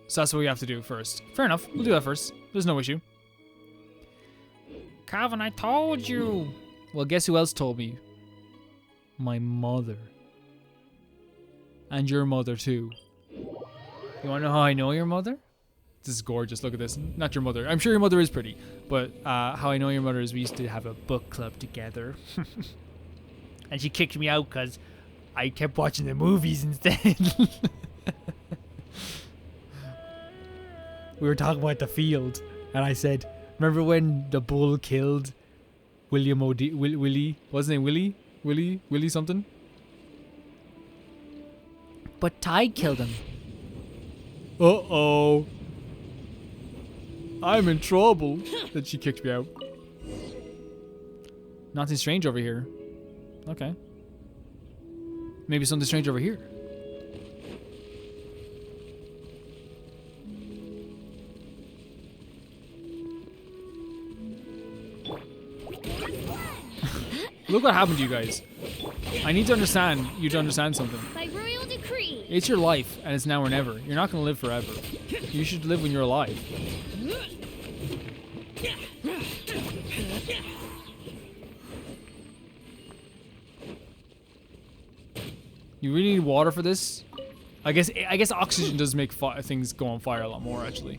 So that's what we have to do first. Fair enough. We'll do that first. There's no issue. Calvin, I told you. Well, guess who else told me? My mother. And your mother too. You want to know how I know your mother? This is gorgeous. Look at this. Not your mother. I'm sure your mother is pretty. But how I know your mother is we used to have a book club together. And she kicked me out because I kept watching the movies instead. We were talking about the field. And I said, remember when the bull killed William Willie? What's his name? Willie something? But Tide killed him. Uh-oh. I'm in trouble. That she kicked me out. Nothing strange over here. Okay. Maybe something strange over here. Look what happened to you guys. I need to understand you to understand something. By royal decree. It's your life, and it's now or never. You're not going to live forever. You should live when you're alive. You really need water for this? I guess oxygen does make things go on fire a lot more, actually.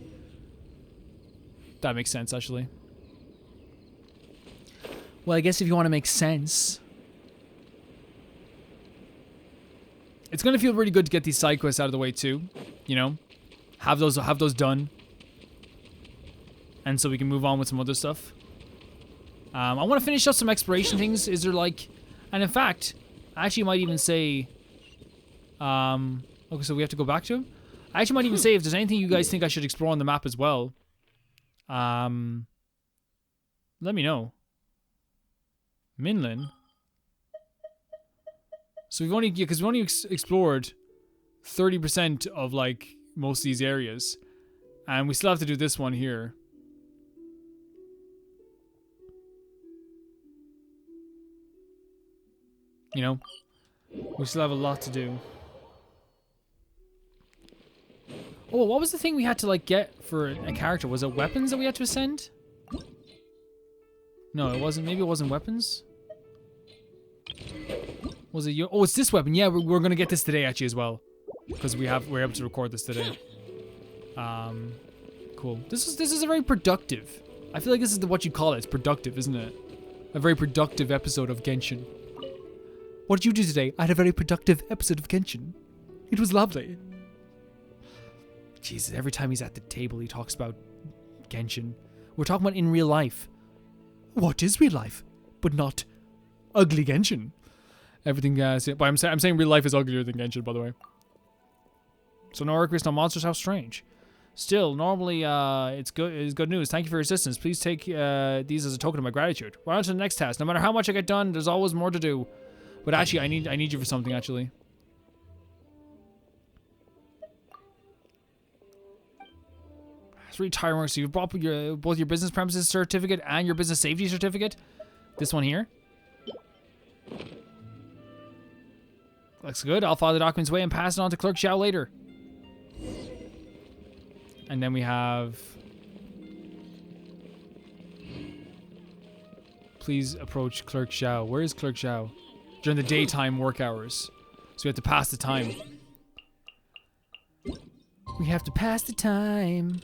That makes sense, actually. Well, I guess if you want to make sense. It's gonna feel really good to get these side quests out of the way too. You know? Have those done. And so we can move on with some other stuff. I want to finish up some exploration things. Is there like... And in fact, I actually might even say... okay, so we have to go back to him? I actually might even say if there's anything you guys think I should explore on the map as well. Let me know. Minlin. So we've only... Yeah, because we've only explored 30% of like most of these areas. And we still have to do this one here. You know, we still have a lot to do. Oh, what was the thing we had to like get for a character? Was it weapons that we had to ascend? No, it wasn't. Maybe it wasn't weapons. Was it your? Oh, it's this weapon. Yeah, we're gonna get this today actually as well, because we're able to record this today. Cool. This is a very productive. I feel like this is what you call it. It's productive, isn't it? A very productive episode of Genshin. What did you do today? I had a very productive episode of Genshin. It was lovely. Jesus, every time he's at the table, he talks about Genshin. We're talking about in real life. What is real life? But not ugly Genshin. Everything, but I'm saying real life is uglier than Genshin, by the way. So no Arcus, no monsters, how strange. Still, normally, it's good news. Thank you for your assistance. Please take these as a token of my gratitude. We're on to the next task. No matter how much I get done, there's always more to do. But actually, I need you for something, actually. It's really tiring work. So you've brought both your business premises certificate and your business safety certificate. This one here. Looks good. I'll file the documents away and pass it on to Clerk Xiao later. And then we have... Please approach Clerk Xiao. Where is Clerk Xiao? During the daytime work hours. So we have to pass the time. We have to pass the time.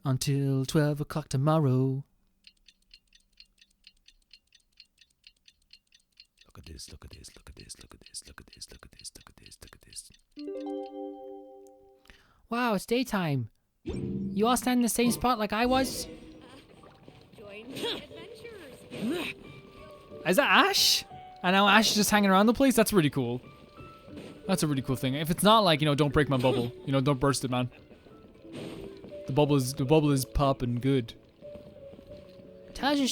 Until 12 o'clock tomorrow. Look at this, look at this, look at this, look at this, look at this, look at this, look at this, look at this. Wow, it's daytime. You all stand in the same spot like I was? Join the adventures. Is that Ash? And now Ash is just hanging around the place? That's really cool. That's a really cool thing. If it's not like, you know, don't break my bubble. You know, don't burst it, man. The bubble is popping good. Tell us your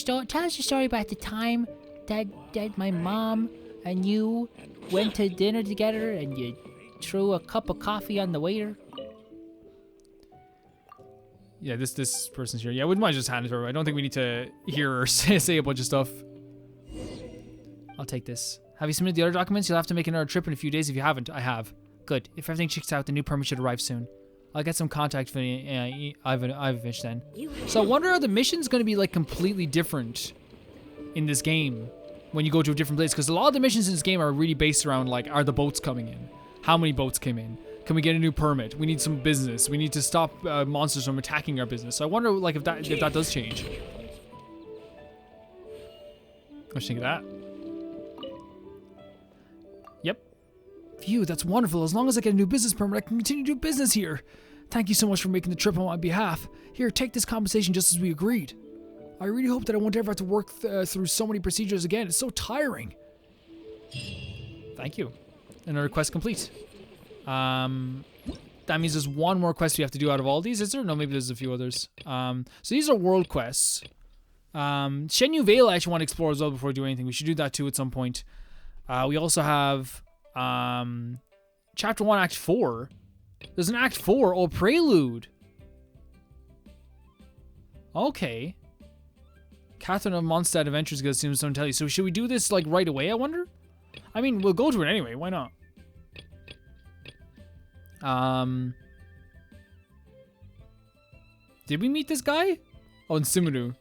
story about the time that my mom and you went to dinner together and you threw a cup of coffee on the waiter. Yeah, this person's here. Yeah, we might just hand it over. I don't think we need to hear her say a bunch of stuff. I'll take this. Have you submitted the other documents? You'll have to make another trip in a few days if you haven't. I have. Good. If everything checks out, the new permit should arrive soon. I'll get some contact for Ivanich then. So I wonder are the missions going to be like completely different in this game when you go to a different place? Because a lot of the missions in this game are really based around like, are the boats coming in? How many boats came in? Can we get a new permit? We need some business. We need to stop monsters from attacking our business. So I wonder like if that does change. What do you think of that? Yep. Phew, that's wonderful. As long as I get a new business permit, I can continue to do business here. Thank you so much for making the trip on my behalf. Here, take this compensation just as we agreed. I really hope that I won't ever have to work through so many procedures again. It's so tiring. Thank you. Another quest complete. That means there's one more quest we have to do out of all these, is there? No, maybe there's a few others. So these are world quests. Shenyu Vale I actually want to explore as well before we do anything. We should do that too at some point. We also have Chapter 1, Act 4. There's an Act 4. Oh, Prelude. Okay. Catherine of Mondstadt Adventures goes to someone tell you. So should we do this like right away, I wonder? I mean, we'll go to it anyway. Why not? Did we meet this guy? Oh, in Simunu.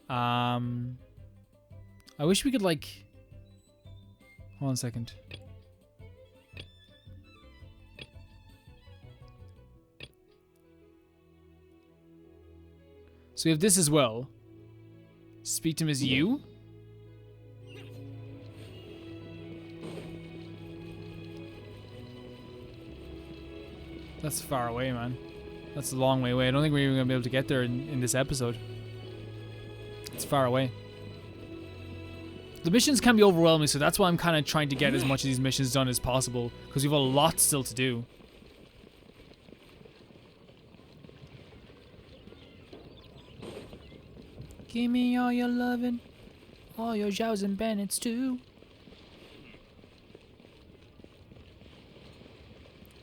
I wish we could like... Hold on a second. So we have this as well. Speak to him as you. That's far away, man. That's a long way away. I don't think we're even going to be able to get there in this episode. It's far away. The missions can be overwhelming, so that's why I'm kind of trying to get as much of these missions done as possible, because we've a lot still to do. Give me all your lovin', all your Zhaos and Bennets too.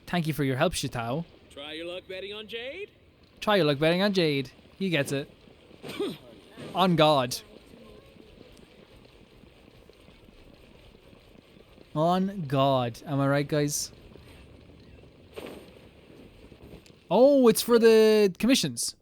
Thank you for your help, Shitao. Try your luck betting on Jade? Try your luck betting on Jade. He gets it. On God. On God. Am I right, guys? Oh, it's for the commissions.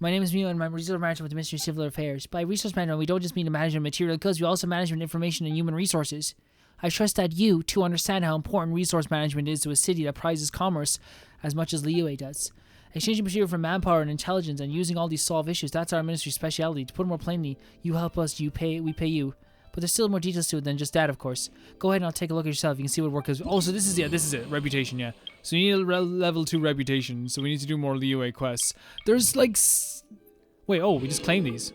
My name is Mio, and I'm a resource manager with the Ministry of Civil Affairs. By resource management, we don't just mean the management of material goods, we also management information and human resources. I trust that you, too, understand how important resource management is to a city that prizes commerce as much as Liyue does. Exchanging material for manpower and intelligence and using all these solve issues, that's our ministry's speciality. To put it more plainly, you help us, we pay you. But there's still more details to it than just that, of course. Go ahead and I'll take a look at yourself. You can see what work is. Oh, so this is it. Reputation, yeah. So you need a level 2 reputation. So we need to do more Liyue quests. There's like... Wait, oh, we just claim these.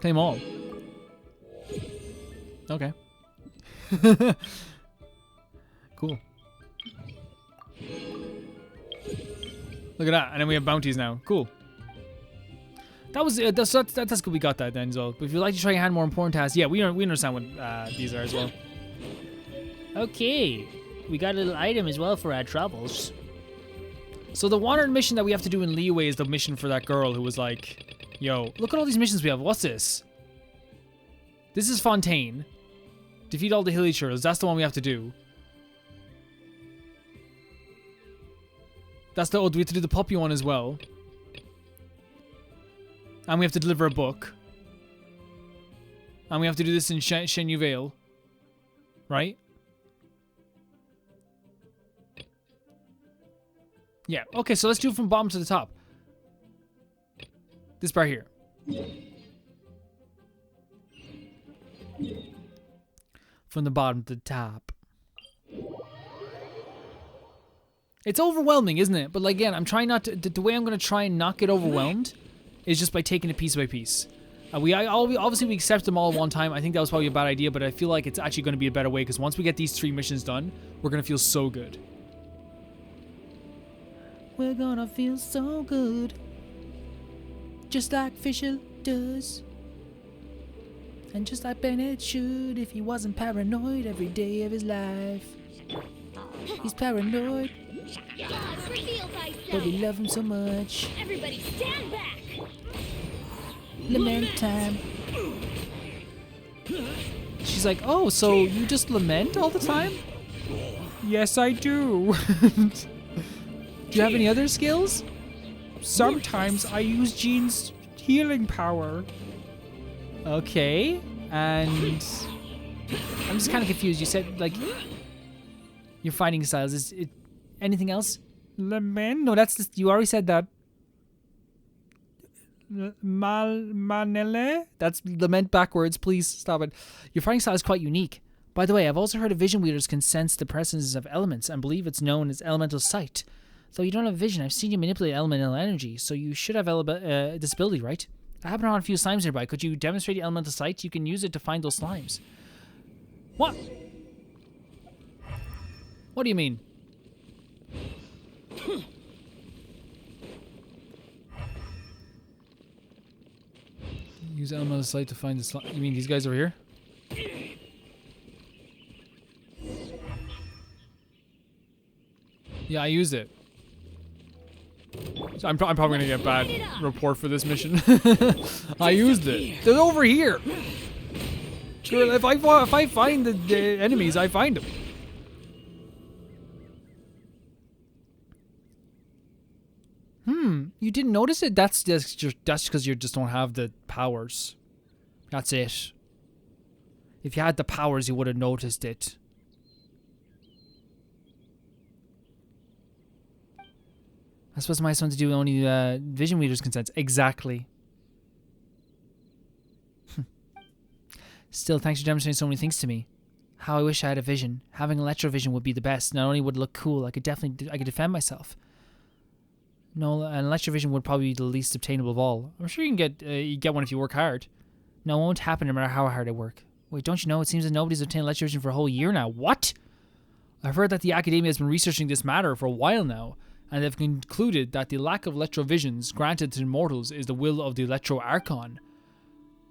Claim all. Okay. Cool. Look at that, and then we have bounties now. Cool. That was that's good. We got that then as well. But if you'd like to try your hand more important tasks, yeah, we understand what these are as well. Okay. We got a little item as well for our troubles. So the water mission that we have to do in Liyue is the mission for that girl who was like, "Yo, look at all these missions we have. What's this? This is Fontaine. Defeat all the hilly churls. That's the one we have to do. That's the we have to do the puppy one as well. And we have to deliver a book. And we have to do this in Shenyu Vale. Right? Yeah, okay, so let's do it from bottom to the top. This part here. From the bottom to the top. It's overwhelming, isn't it? But like, again, I'm trying not to... The way I'm going to try and not get overwhelmed is just by taking it piece by piece. Obviously, we accept them all at one time. I think that was probably a bad idea, but I feel like it's actually going to be a better way because once we get these 3 missions done, we're going to feel so good. We're gonna feel so good. Just like Fisher does. And just like Bennett should if he wasn't paranoid every day of his life. He's paranoid, Gods, reveal thyself. but we love him so much. Everybody stand back. Lament time. She's like, oh, so you just lament all the time? Yes, I do. Do you have any other skills? Sometimes I use Jean's healing power. Okay, and I'm just kind of confused. You said, like, your fighting styles. Is it anything else? Lament? No, that's just, you already said that. Manele? That's lament backwards. Please stop it. Your fighting style is quite unique. By the way, I've also heard of vision wielders can sense the presence of elements and believe it's known as elemental sight. Though you don't have vision, I've seen you manipulate elemental energy, so you should have this ability, right? I happen on a few slimes nearby. Could you demonstrate your elemental sight? You can use it to find those slimes. What? What do you mean? Use elemental sight to find the slime. You mean these guys over here? Yeah, I used it. So I'm probably gonna get a bad report for this mission. I used it. They're over here. Sure, if I find the enemies, I find them. You didn't notice it? That's because you just don't have the powers. That's it. If you had the powers, you would have noticed it. I suppose my son to do only vision readers can sense. Exactly. Still, thanks for demonstrating so many things to me. How I wish I had a vision. Having electrovision would be the best. Not only would it look cool, I could defend myself. No, an electrovision would probably be the least obtainable of all. I'm sure you get one if you work hard. No, it won't happen no matter how hard I work. Wait, don't you know? It seems that nobody's obtained electrovision for a whole year now. What? I've heard that the academia has been researching this matter for a while now, and they've concluded that the lack of electrovisions granted to mortals is the will of the Electro Archon.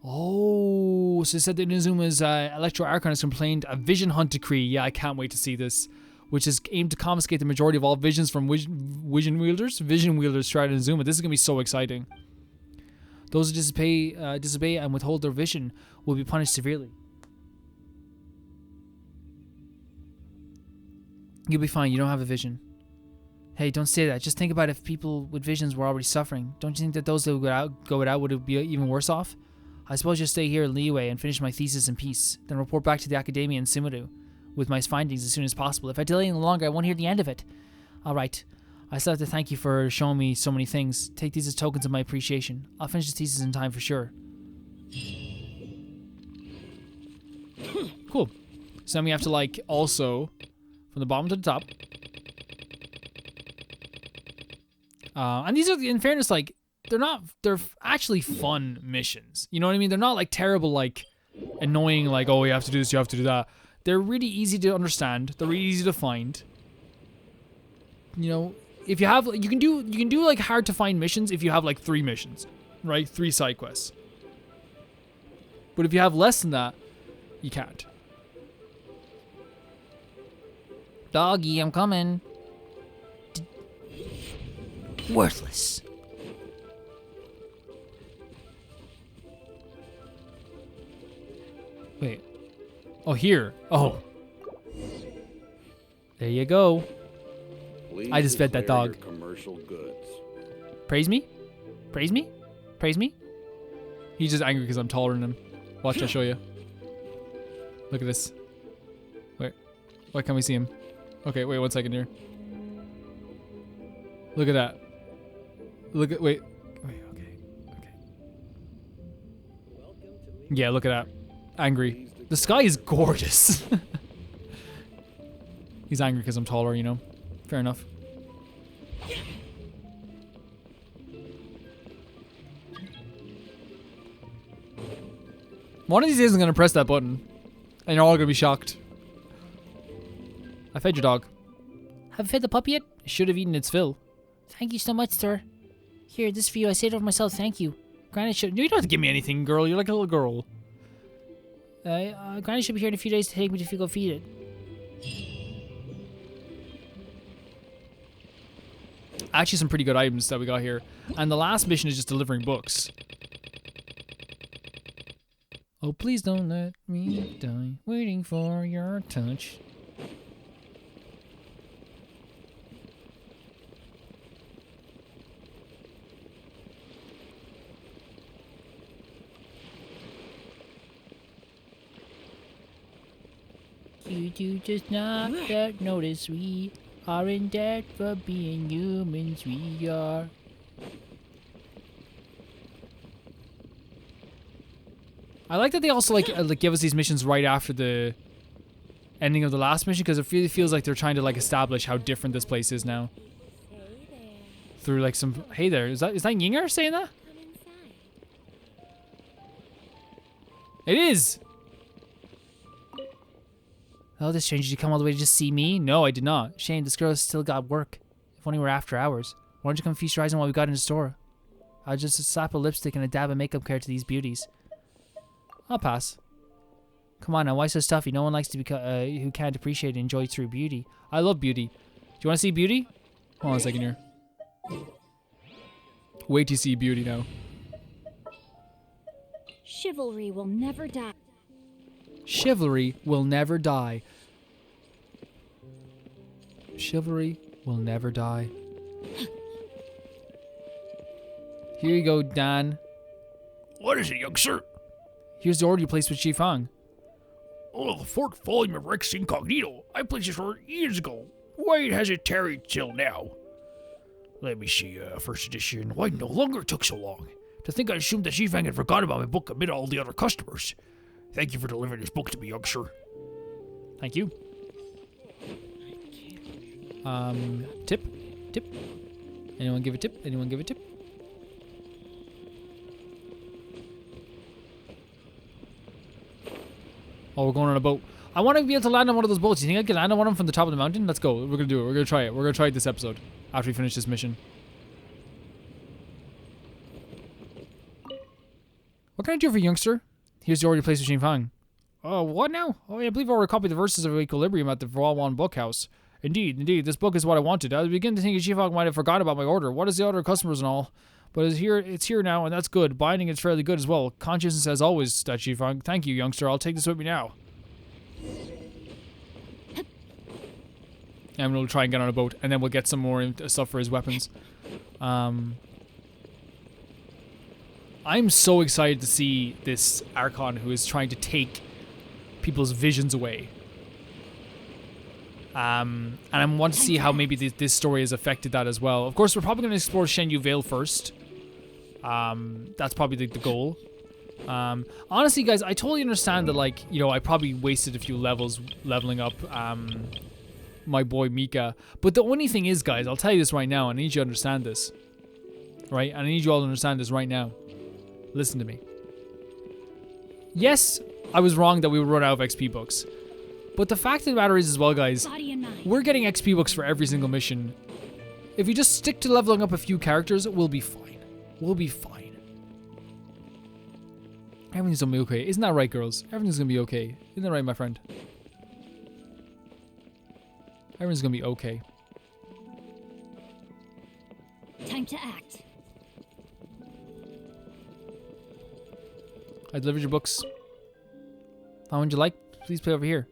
Oh, so it said that Inuzuma's Electro Archon has complained a vision hunt decree. Yeah, I can't wait to see this. Which is aimed to confiscate the majority of all visions from vision wielders throughout Inazuma. This is going to be so exciting. Those who disobey and withhold their vision will be punished severely. You'll be fine. You don't have a vision. Hey, don't say that. Just think about if people with visions were already suffering. Don't you think that those that would go without would be even worse off? I suppose you'll stay here in Liyue and finish my thesis in peace, then report back to the academia in Sumeru with my findings as soon as possible. If I delay any longer, I won't hear the end of it. Alright. I still have to thank you for showing me so many things. Take these as tokens of my appreciation. I'll finish this thesis in time for sure. Cool. So then we have to, like, also, from the bottom to the top. And these are, in fairness, like, they're actually fun missions. You know what I mean? They're not, like, terrible, like, annoying, like, oh, you have to do this, you have to do that. They're really easy to understand. They're really easy to find. You know, if you have, you can do like hard to find missions if you have like 3 missions, right? 3 side quests. But if you have less than that, you can't. Doggy, I'm coming. Worthless. Wait. Oh, here. Oh. There you go. Please I just fed that declare dog. your commercial goods. Praise me? Praise me? Praise me? He's just angry because I'm taller than him. Watch, I'll show you. Look at this. Wait. Why can't we see him? Okay, wait 1 second here. Look at that. Look at, wait. Wait, okay. Yeah, look at that. Angry. The sky is gorgeous. He's angry because I'm taller, you know. Fair enough. One of these days I'm going to press that button. And you're all going to be shocked. I fed your dog. Have you fed the puppy yet? It should have eaten its fill. Thank you so much, sir. Here, this for you. I saved it for myself. Thank you. Granny should. You don't have to give me anything, girl. You're like a little girl. Granny should be here in a few days to take me to go feed it. Actually, some pretty good items that we got here. And the last mission is just delivering books. Oh, please don't let me die. Waiting for your touch. You do just not notice we are in debt for being humans. We are. I like that they also like give us these missions right after the ending of the last mission because it really feels like they're trying to like establish how different this place is now. Through like some hey there, is that Yinger saying that? It is. Oh, this stranger, did you come all the way to just see me? No, I did not. Shame, this girl has still got work. If only we're after hours. Why don't you come feast your eyes on what we got in the store? I'll just slap a lipstick and a dab of makeup care to these beauties. I'll pass. Come on now, why so stuffy? No one likes to be who can't appreciate and enjoy true beauty. I love beauty. Do you want to see beauty? Hold on a second here. Wait to see beauty now. Chivalry will never die. Chivalry will never die. Chivalry will never die. Here you go, Dan. What is it, young sir? Here's the order you placed with Shifang. Oh, the fourth volume of Rex Incognito. I placed this order years ago. Why has it tarried till now? Let me see, first edition. Why no longer took so long? To think I assumed that Shifang had forgotten about my book amid all the other customers. Thank you for delivering this book to me, young sir. Thank you. Tip? Tip? Anyone give a tip? Anyone give a tip? Oh, we're going on a boat. I want to be able to land on one of those boats. You think I can land on one of them from the top of the mountain? Let's go. We're going to do it. We're going to try it. We're going to try it this episode after we finish this mission. What can I do for you, youngster? Here's the order you placed with Xinfang. Oh, what now? Oh, I believe I already copied the verses of Equilibrium at the Vawan Bookhouse. Indeed, this book is what I wanted. I was beginning to think Xinfang might have forgotten about my order. What is the order of customers and all? But it's here now, and that's good. Binding is fairly good as well. Consciousness as always, that Xinfang. Thank you, youngster. I'll take this with me now. And we'll try and get on a boat, and then we'll get some more stuff for his weapons. I'm so excited to see this Archon who is trying to take people's visions away. And I want to see how maybe this story has affected that as well. Of course, we're probably going to explore Shenyu Vale first. That's probably the goal. Honestly, guys, I totally understand that, like, you know, I probably wasted a few levels leveling up my boy Mika. But the only thing is, guys, I'll tell you this right now, and I need you to understand this. Right? And I need you all to understand this right now. Listen to me. Yes, I was wrong that we would run out of XP books. But the fact of the matter is as well, guys, Body and mind. we're getting XP books for every single mission. If we just stick to leveling up a few characters, we'll be fine. We'll be fine. Everything's gonna be okay. Isn't that right, girls? Everything's gonna be okay. Isn't that right, my friend? Everything's gonna be okay. Time to act. I delivered your books. How would you like? Please play over here.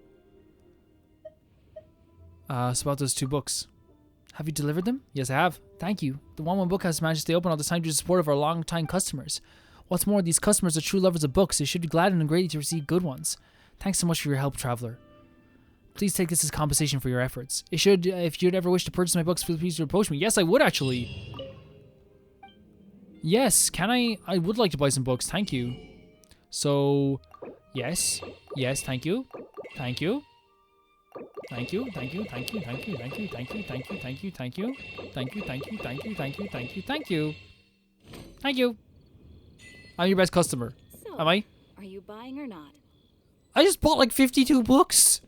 So about those 2 books. Have you delivered them? Yes, I have. Thank you. The 1-1 book has managed to stay open all this time due to the support of our long-time customers. What's more, these customers are true lovers of books. They should be glad and great to receive good ones. Thanks so much for your help, traveler. Please take this as compensation for your efforts. If you'd ever wish to purchase my books, please approach me. Yes, I would actually. Yes, can I? I would like to buy some books. Thank you. So, yes, thank you, thank you, thank you, thank you, thank you, thank you, thank you, thank you, thank you, thank you, thank you, thank you, thank you, thank you, thank you, thank you, thank you, thank you. I'm your best customer. So, Am I? are you buying or not? I just bought like 52 books.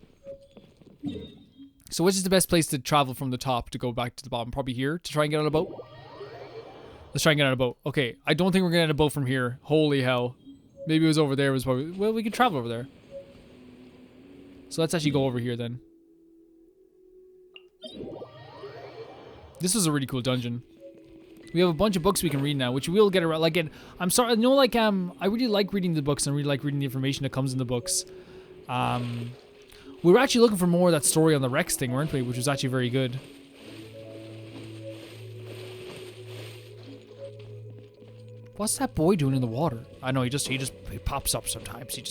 So which is the best place to travel from the top to go back to the bottom? Probably here to try and get on a boat. Let's try and get on a boat. Okay, I don't think we're gonna get on a boat from here. Holy hell. Maybe it was over there. It was probably... Well, we could travel over there. So let's actually go over here then. This was a really cool dungeon. We have a bunch of books we can read now, which we'll get around. Like, I'm sorry, you know, like, I really like reading the books and really like reading the information that comes in the books. We were actually looking for more of that story on the Rex thing, weren't we? Which was actually very good. What's that boy doing in the water? I know he pops up sometimes. He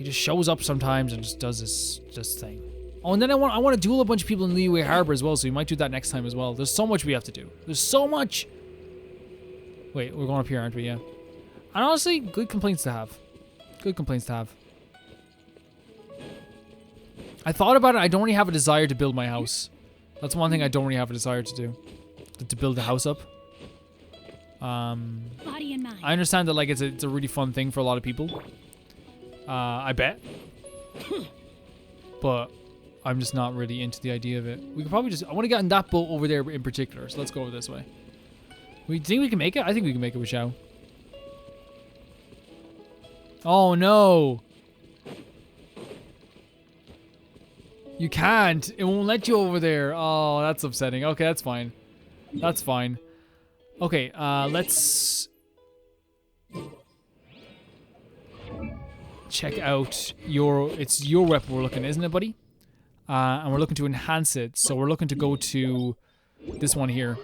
just shows up sometimes and just does this thing. Oh, and then I want to duel a bunch of people in Liyue Harbor as well, so we might do that next time as well. There's so much we have to do. There's so much. Wait, we're going up here, aren't we? Yeah. And honestly, good complaints to have. Good complaints to have. I thought about it. I don't really have a desire to build my house. That's one thing I don't really have a desire to do. To build the house up. Body and mind. I understand that like it's a really fun thing for a lot of people. I bet. But I'm just not really into the idea of it. We could probably I want to get on that boat over there in particular, so let's go over this way. We think we can make it? I think we can make it with Xiao. Oh no! You can't! It won't let you over there! Oh, that's upsetting. Okay, that's fine. That's fine. Okay, let's check out it's your weapon we're looking at, isn't it, buddy? And we're looking to enhance it, so we're looking to go to this one here.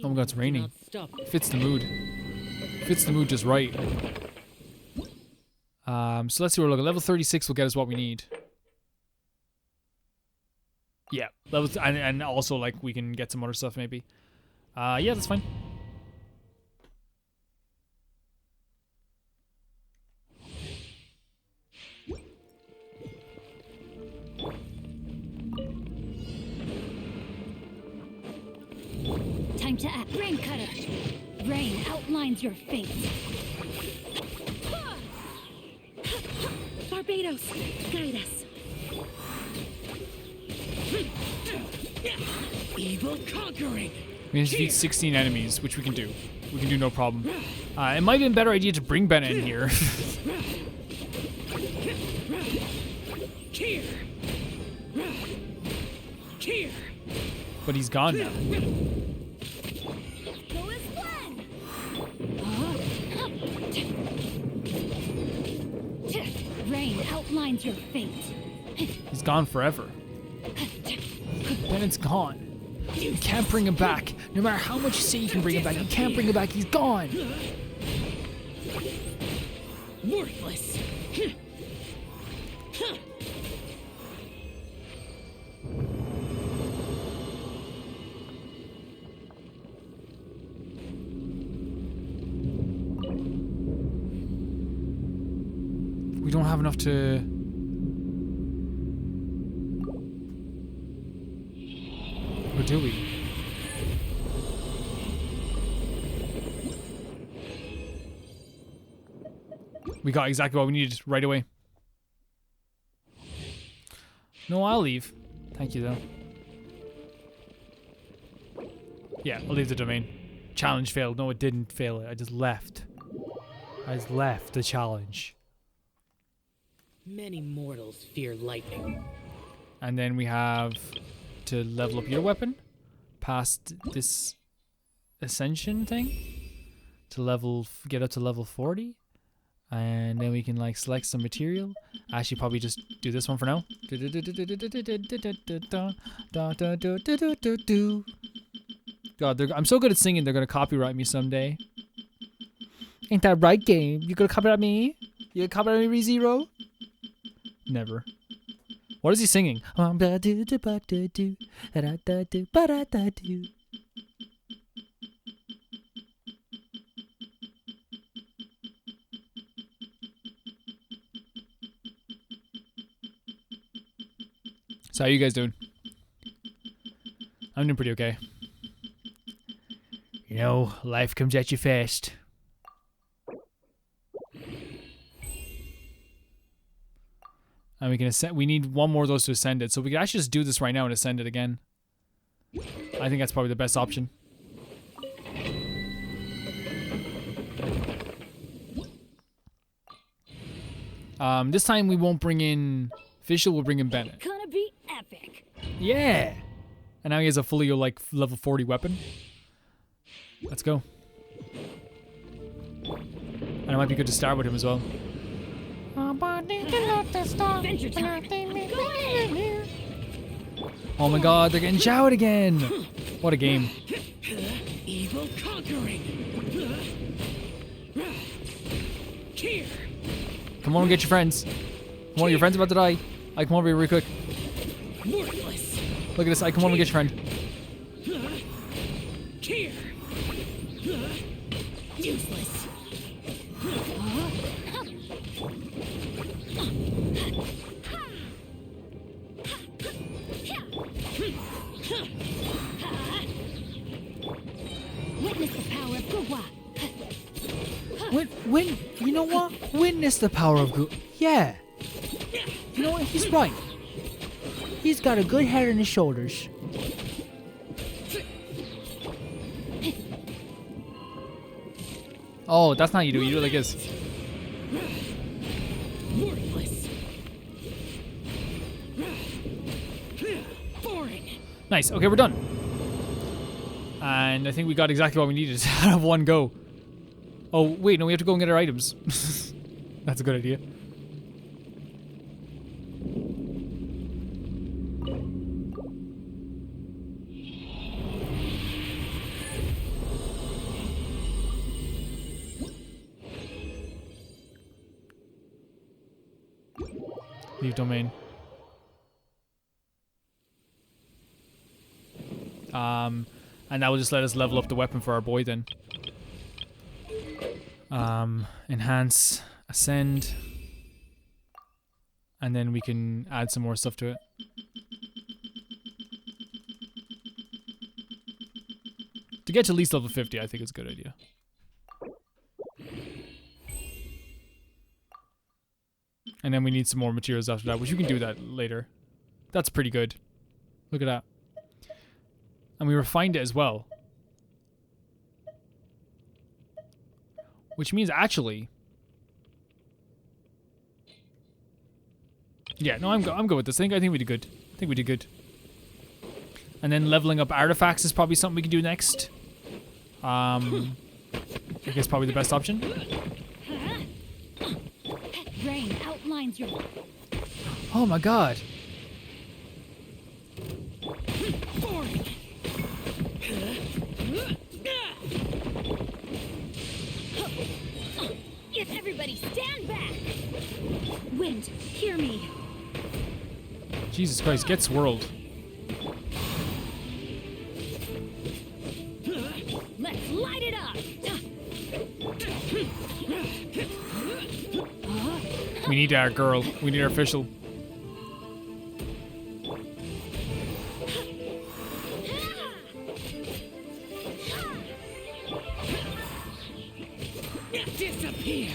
Oh my god, it's raining. Fits the mood. Fits the mood just right. So let's see where we're looking. Level 36 will get us what we need. Yeah, and also like we can get some other stuff maybe. Yeah, that's fine. Time to act. Rain cutter. Rain outlines your fate. Barbados, guide us. Evil conquering. We need to defeat 16 enemies, which we can do. We can do no problem. It might be a better idea to bring Ben in here. But he's gone now. Go as planned. Rain outlines your fate. He's gone forever. Bennett's gone. You can't bring him back. No matter how much you say you can bring him back, you can't bring him back. He's gone. Worthless. We don't have enough to... Or do we? We got exactly what we needed right away. No, I'll leave. Thank you, though. Yeah, I'll leave the domain. Challenge failed. No, it didn't fail it. I just left. I just left the challenge. Many mortals fear lightning. And then we have to level up your weapon past this ascension thing to get up to level 40. And then we can like select some material. Actually, probably just do this one for now. God, I'm so good at singing, they're gonna copyright me someday. Ain't that right, game? You gonna copyright me? You gonna copyright me, ReZero? Never. What is he singing? So how you guys doing? I'm doing pretty okay. You know, life comes at you fast. And we can ascend. We need one more of those to ascend it. So we can actually just do this right now and ascend it again. I think that's probably the best option. This time we won't bring in Fischl, we'll bring in Bennett. Gonna be epic. Yeah! And now he has a fully, like, level 40 weapon. Let's go. And it might be good to start with him as well. Adventure time. Go ahead. Oh my god, they're getting showered again! What a game. Evil conquering. Here. Come on, get your friends. Come on, your friend's about to die. I come over here real quick. Worthless. Look at this, I come over and get your friend. Here. Useless. Witness the power of Gua. You know what? Witness the power of good. Yeah. You know what? He's right. He's got a good head on his shoulders. Oh, that's not how you do it. You do it like this. Worthless. Boring. Nice. Okay, we're done. And I think we got exactly what we needed out of one go. Oh, wait, no, we have to go and get our items. That's a good idea. Leave domain. And that will just let us level up the weapon for our boy then. Enhance, ascend, and then we can add some more stuff to it. To get to at least level 50, I think it's a good idea. And then we need some more materials after that, which you can do that later. That's pretty good. Look at that. And we refined it as well. Which means actually... Yeah, no, I'm good with this. I think we did good. I think we did good. And then leveling up artifacts is probably something we can do next. I guess probably the best option. Rain outlines your. Oh my god. Boring. Everybody stand back. Wind, hear me. Jesus Christ, get swirled. Let's light it up. We need our girl. We need our official. Disappear.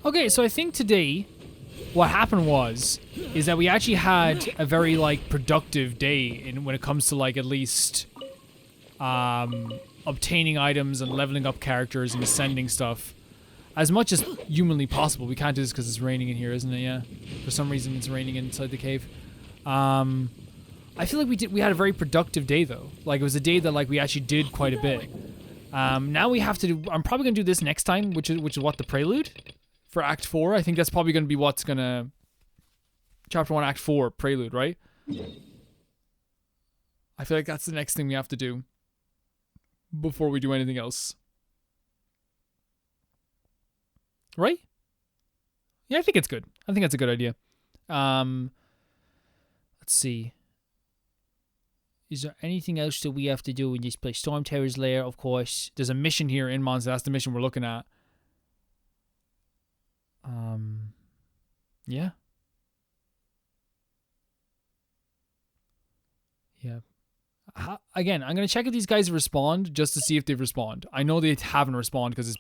Okay, so I think today what happened is that we actually had a very like productive day when it comes to like at least obtaining items and leveling up characters and ascending stuff as much as humanly possible. We can't do this because it's raining in here, isn't it? Yeah, for some reason it's raining inside the cave. I feel like we had a very productive day though. Like it was a day that like we actually did quite a bit. Now we have to do, I'm probably gonna do this next time, which is what, the prelude for Act 4. I think that's probably gonna be what's gonna Chapter 1 Act 4 prelude, right? I feel like that's the next thing we have to do before we do anything else. Right? Yeah, I think it's good. I think that's a good idea. Let's see. Is there anything else that we have to do in this place? Storm Terror's Lair, of course. There's a mission here in Monza. That's the mission we're looking at. Yeah. Yeah. Again, I'm going to check if these guys respond just to see if they respond. I know they haven't responded because it's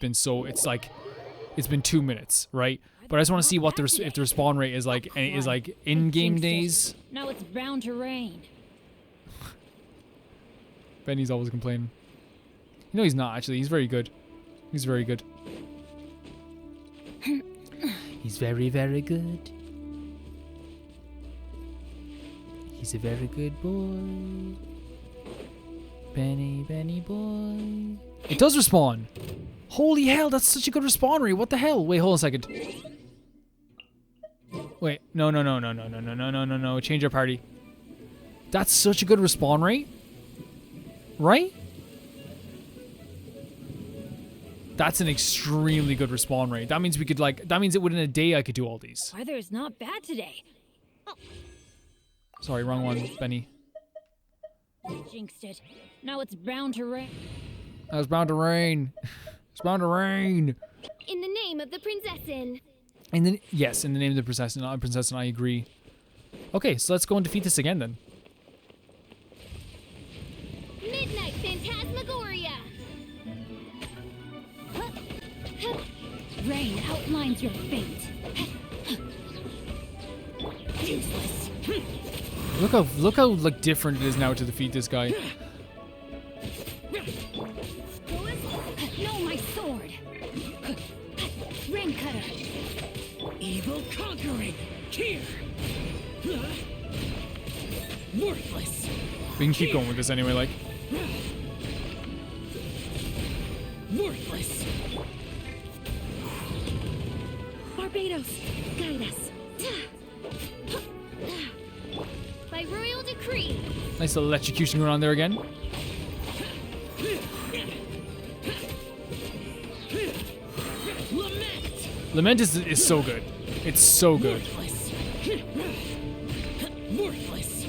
been 2 minutes, right? But I just want to see what if the respawn rate is like in-game days. Now it's bound to rain. Benny's always complaining. You know he's not, actually. He's very good. He's very good. He's very, very good. He's a very good boy. Benny, Benny boy. It does respawn. Holy hell, that's such a good respawn rate. What the hell? Wait, hold on a second. Wait, no. Change our party. That's such a good respawn rate. Right? That's an extremely good respawn rate. That means we could that means that within a day I could do all these. Weather is not bad today. Sorry, wrong one, Benny. Jinxed it. Now it's bound to rain. That was bound to rain. It's bound to rain. In the name of the Prinzessin. Yes, in the name of the princess, I agree. Okay, so let's go and defeat this again then. Midnight Phantasmagoria. Rain outlines your fate. Useless. Look how like different it is now to defeat this guy. No, my sword. Rain cutter. Evil conquering. Here. Worthless. We can keep going with this anyway, like. Worthless. Barbados, guide us. By royal decree. Nice little electrocution going on there again. Lament is so good. It's so good. Worthless.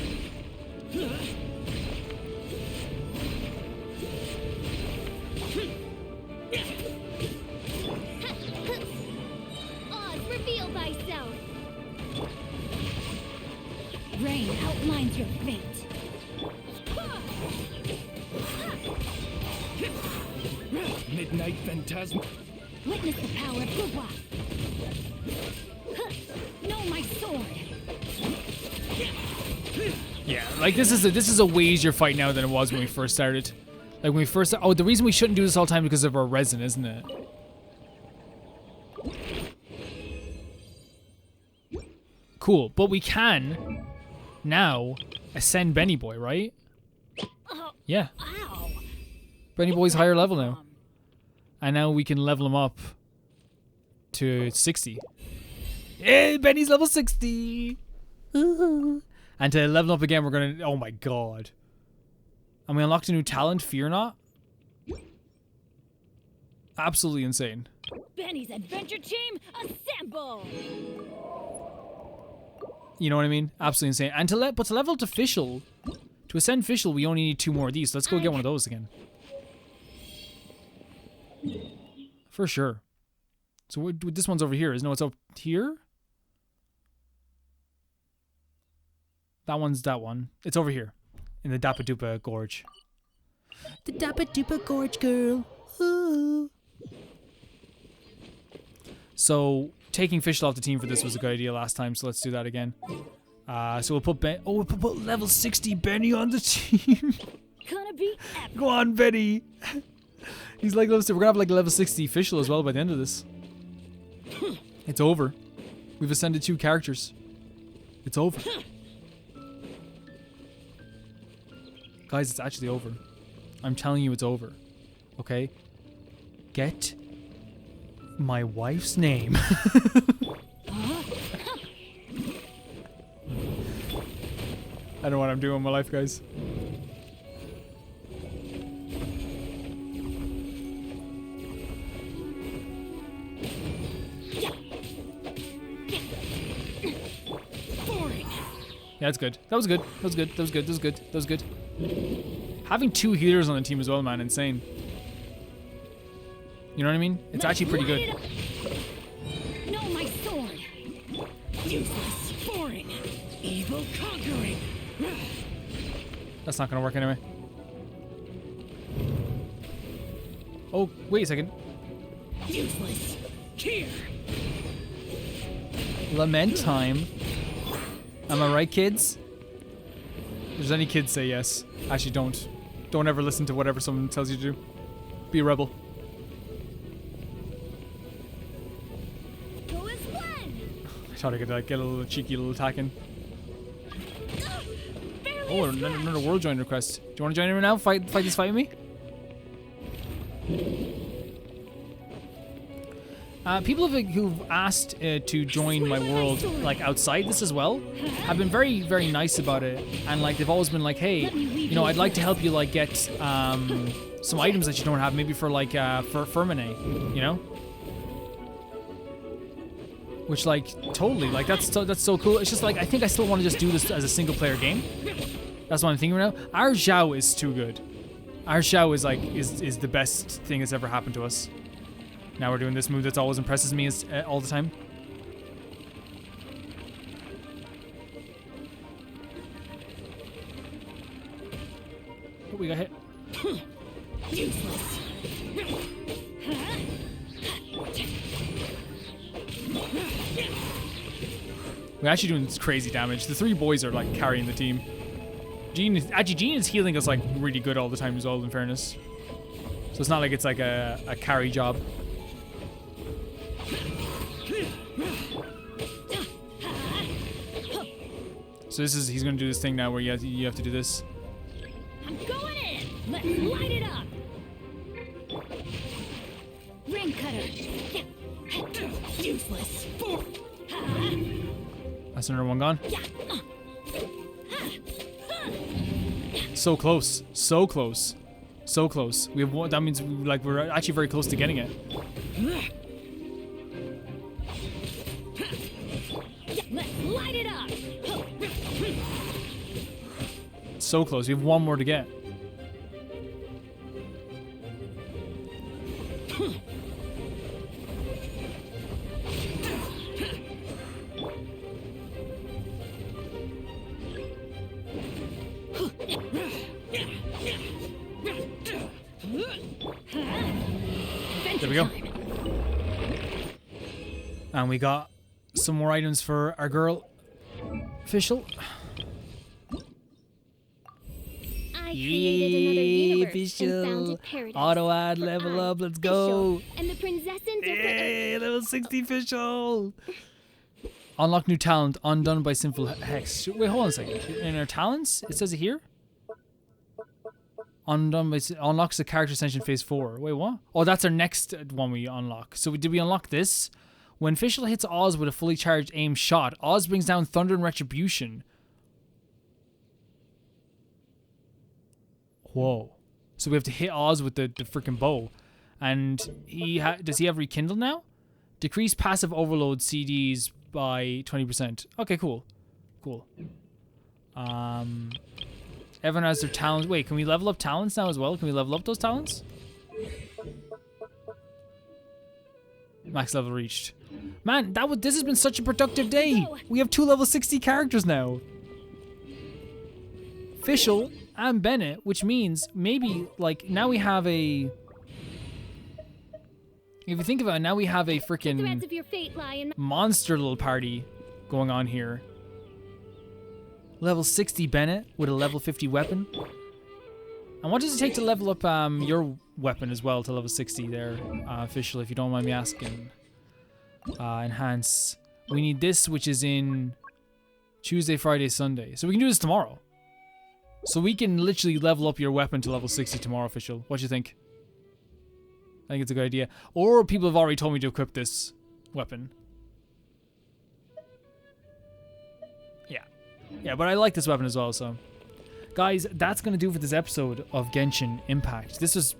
Oz, reveal thyself. Rain outlines your fate. Midnight Phantasm. Witness the power of Gugwa. No, my sword. Yeah, like this is a way easier fight now than it was when we first started. Like when we first the reason we shouldn't do this all the time because of our resin, isn't it? Cool, but we can now ascend Benny Boy, right? Yeah. Ow. Benny Boy's higher level now. And now we can level him up to 60. Hey, Benny's level 60! Ooh. And to level up again, we're gonna... Oh my god. And we unlocked a new talent, Fear Not. Absolutely insane. Benny's adventure team, assemble! You know what I mean? Absolutely insane. And to level to Fischl, to ascend Fischl, we only need 2 more of these. So let's go get one of those again. For sure. So this one's over here. Isn't it? What's up here? That one's that one. It's over here. In the Dappa Dupa Gorge. The Dappa Dupa Gorge girl. Ooh. So, taking Fischl off the team for this was a good idea last time, so let's do that again. So we'll put Ben. Oh, we'll put level 60 Benny on the team. Gonna be epic. Go on, Benny. He's like level. We're gonna have like level 60 Fischl as well by the end of this. It's over. We've ascended 2 characters. It's over. Guys, it's actually over. I'm telling you, it's over. Okay? Get my wife's name. I don't know what I'm doing in my life, guys. Yeah, that's good. That was good. That was good. That was good. That was good. That was good. Having 2 healers on the team as well, man, insane. You know what I mean? It's actually pretty good. No, my sword. Useless, boring, evil conquering. That's not gonna work anyway. Oh, wait a second. Useless. Here. Lament time. Am I right, kids? If there's any kids, say yes. Actually, don't. Don't ever listen to whatever someone tells you to do. Be a rebel. Go as one. I thought I could like, get a little cheeky little attack in. Barely Oh, a scratch. another world join request. Do you want to join in now? Fight this fight with me? People who've asked to join my world, like outside this as well, have been very, very nice about it, and like they've always been like, hey, you know, I'd like to help you like get some items that you don't have, maybe for like for Fermine, you know, which like totally like that's so cool. It's just like I think I still want to just do this as a single player game. That's what I'm thinking right now. Our Zhao is too good. Our Zhao is like is the best thing that's ever happened to us. Now we're doing this move that's always impresses me all the time. Oh, we got hit. Useless. We're actually doing crazy damage. The 3 boys are like carrying the team. Jean is healing us like really good all the time as well, in fairness. So it's not like it's like a carry job. So he's gonna do this thing now where you have to do this. I'm going in. Let's light it up. Ring cutter. Useless. That's another one gone. So close, so close, so close. We have one. That means like we're actually very close to getting it. Let's light it up. So close. We have one more to get. There we go. And we got some more items for our girl, Fischl. I created another universe and Fischl. founded paradise. Auto ad, For level I, up, let's Fischl, go. And the princess and Hey, level 60 Fischl. Unlock new talent, undone by sinful hex. Wait, hold on a second. In our talents, it says it here. Undone by unlocks the character ascension phase 4. Wait, what? Oh, that's our next one we unlock. So did we unlock this? When Fischl hits Oz with a fully charged aim shot, Oz brings down thunder and retribution. Whoa. So we have to hit Oz with the freaking bow. And does he have rekindle now? Decrease passive overload CDs by 20%. Okay, cool. Cool. Everyone has their talents. Wait, can we level up talents now as well? Can we level up those talents? Max level reached. Man, this has been such a productive day. We have 2 level 60 characters now. Fischl and Bennett, which means maybe like now we have a If you think about it, now we have a The freaking threads of your fate lie in monster little party going on here. Level 60 Bennett with a level 50 weapon. And what does it take to level up your weapon as well to level 60 there, official, if you don't mind me asking? Enhance. We need this, which is in Tuesday, Friday, Sunday. So we can do this tomorrow. So we can literally level up your weapon to level 60 tomorrow, official. What do you think? I think it's a good idea. Or people have already told me to equip this weapon. Yeah. Yeah, but I like this weapon as well, so. Guys, that's going to do for this episode of Genshin Impact. This was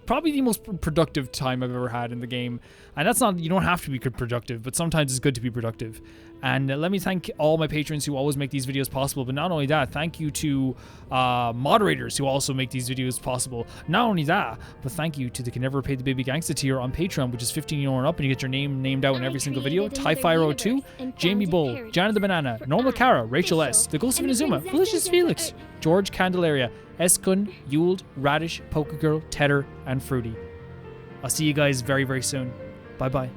probably the most productive time I've ever had in the game. And that's not, you don't have to be productive, but sometimes it's good to be productive. And let me thank all my patrons who always make these videos possible. But not only that, thank you to moderators who also make these videos possible. Not only that, but thank you to the Can Never Pay the Baby Gangsta tier on Patreon, which is $15 and up, and you get your name named out in every single video. Tyfire02, Jamie Bull, Jana the Banana, Normal Kara, Rachel S, The Ghost of Inazuma, Felicious Felix, George Candelaria, Eskun, Yuld, Radish, Poker Girl, Tedder, and Fruity. I'll see you guys very, very soon. Bye-bye.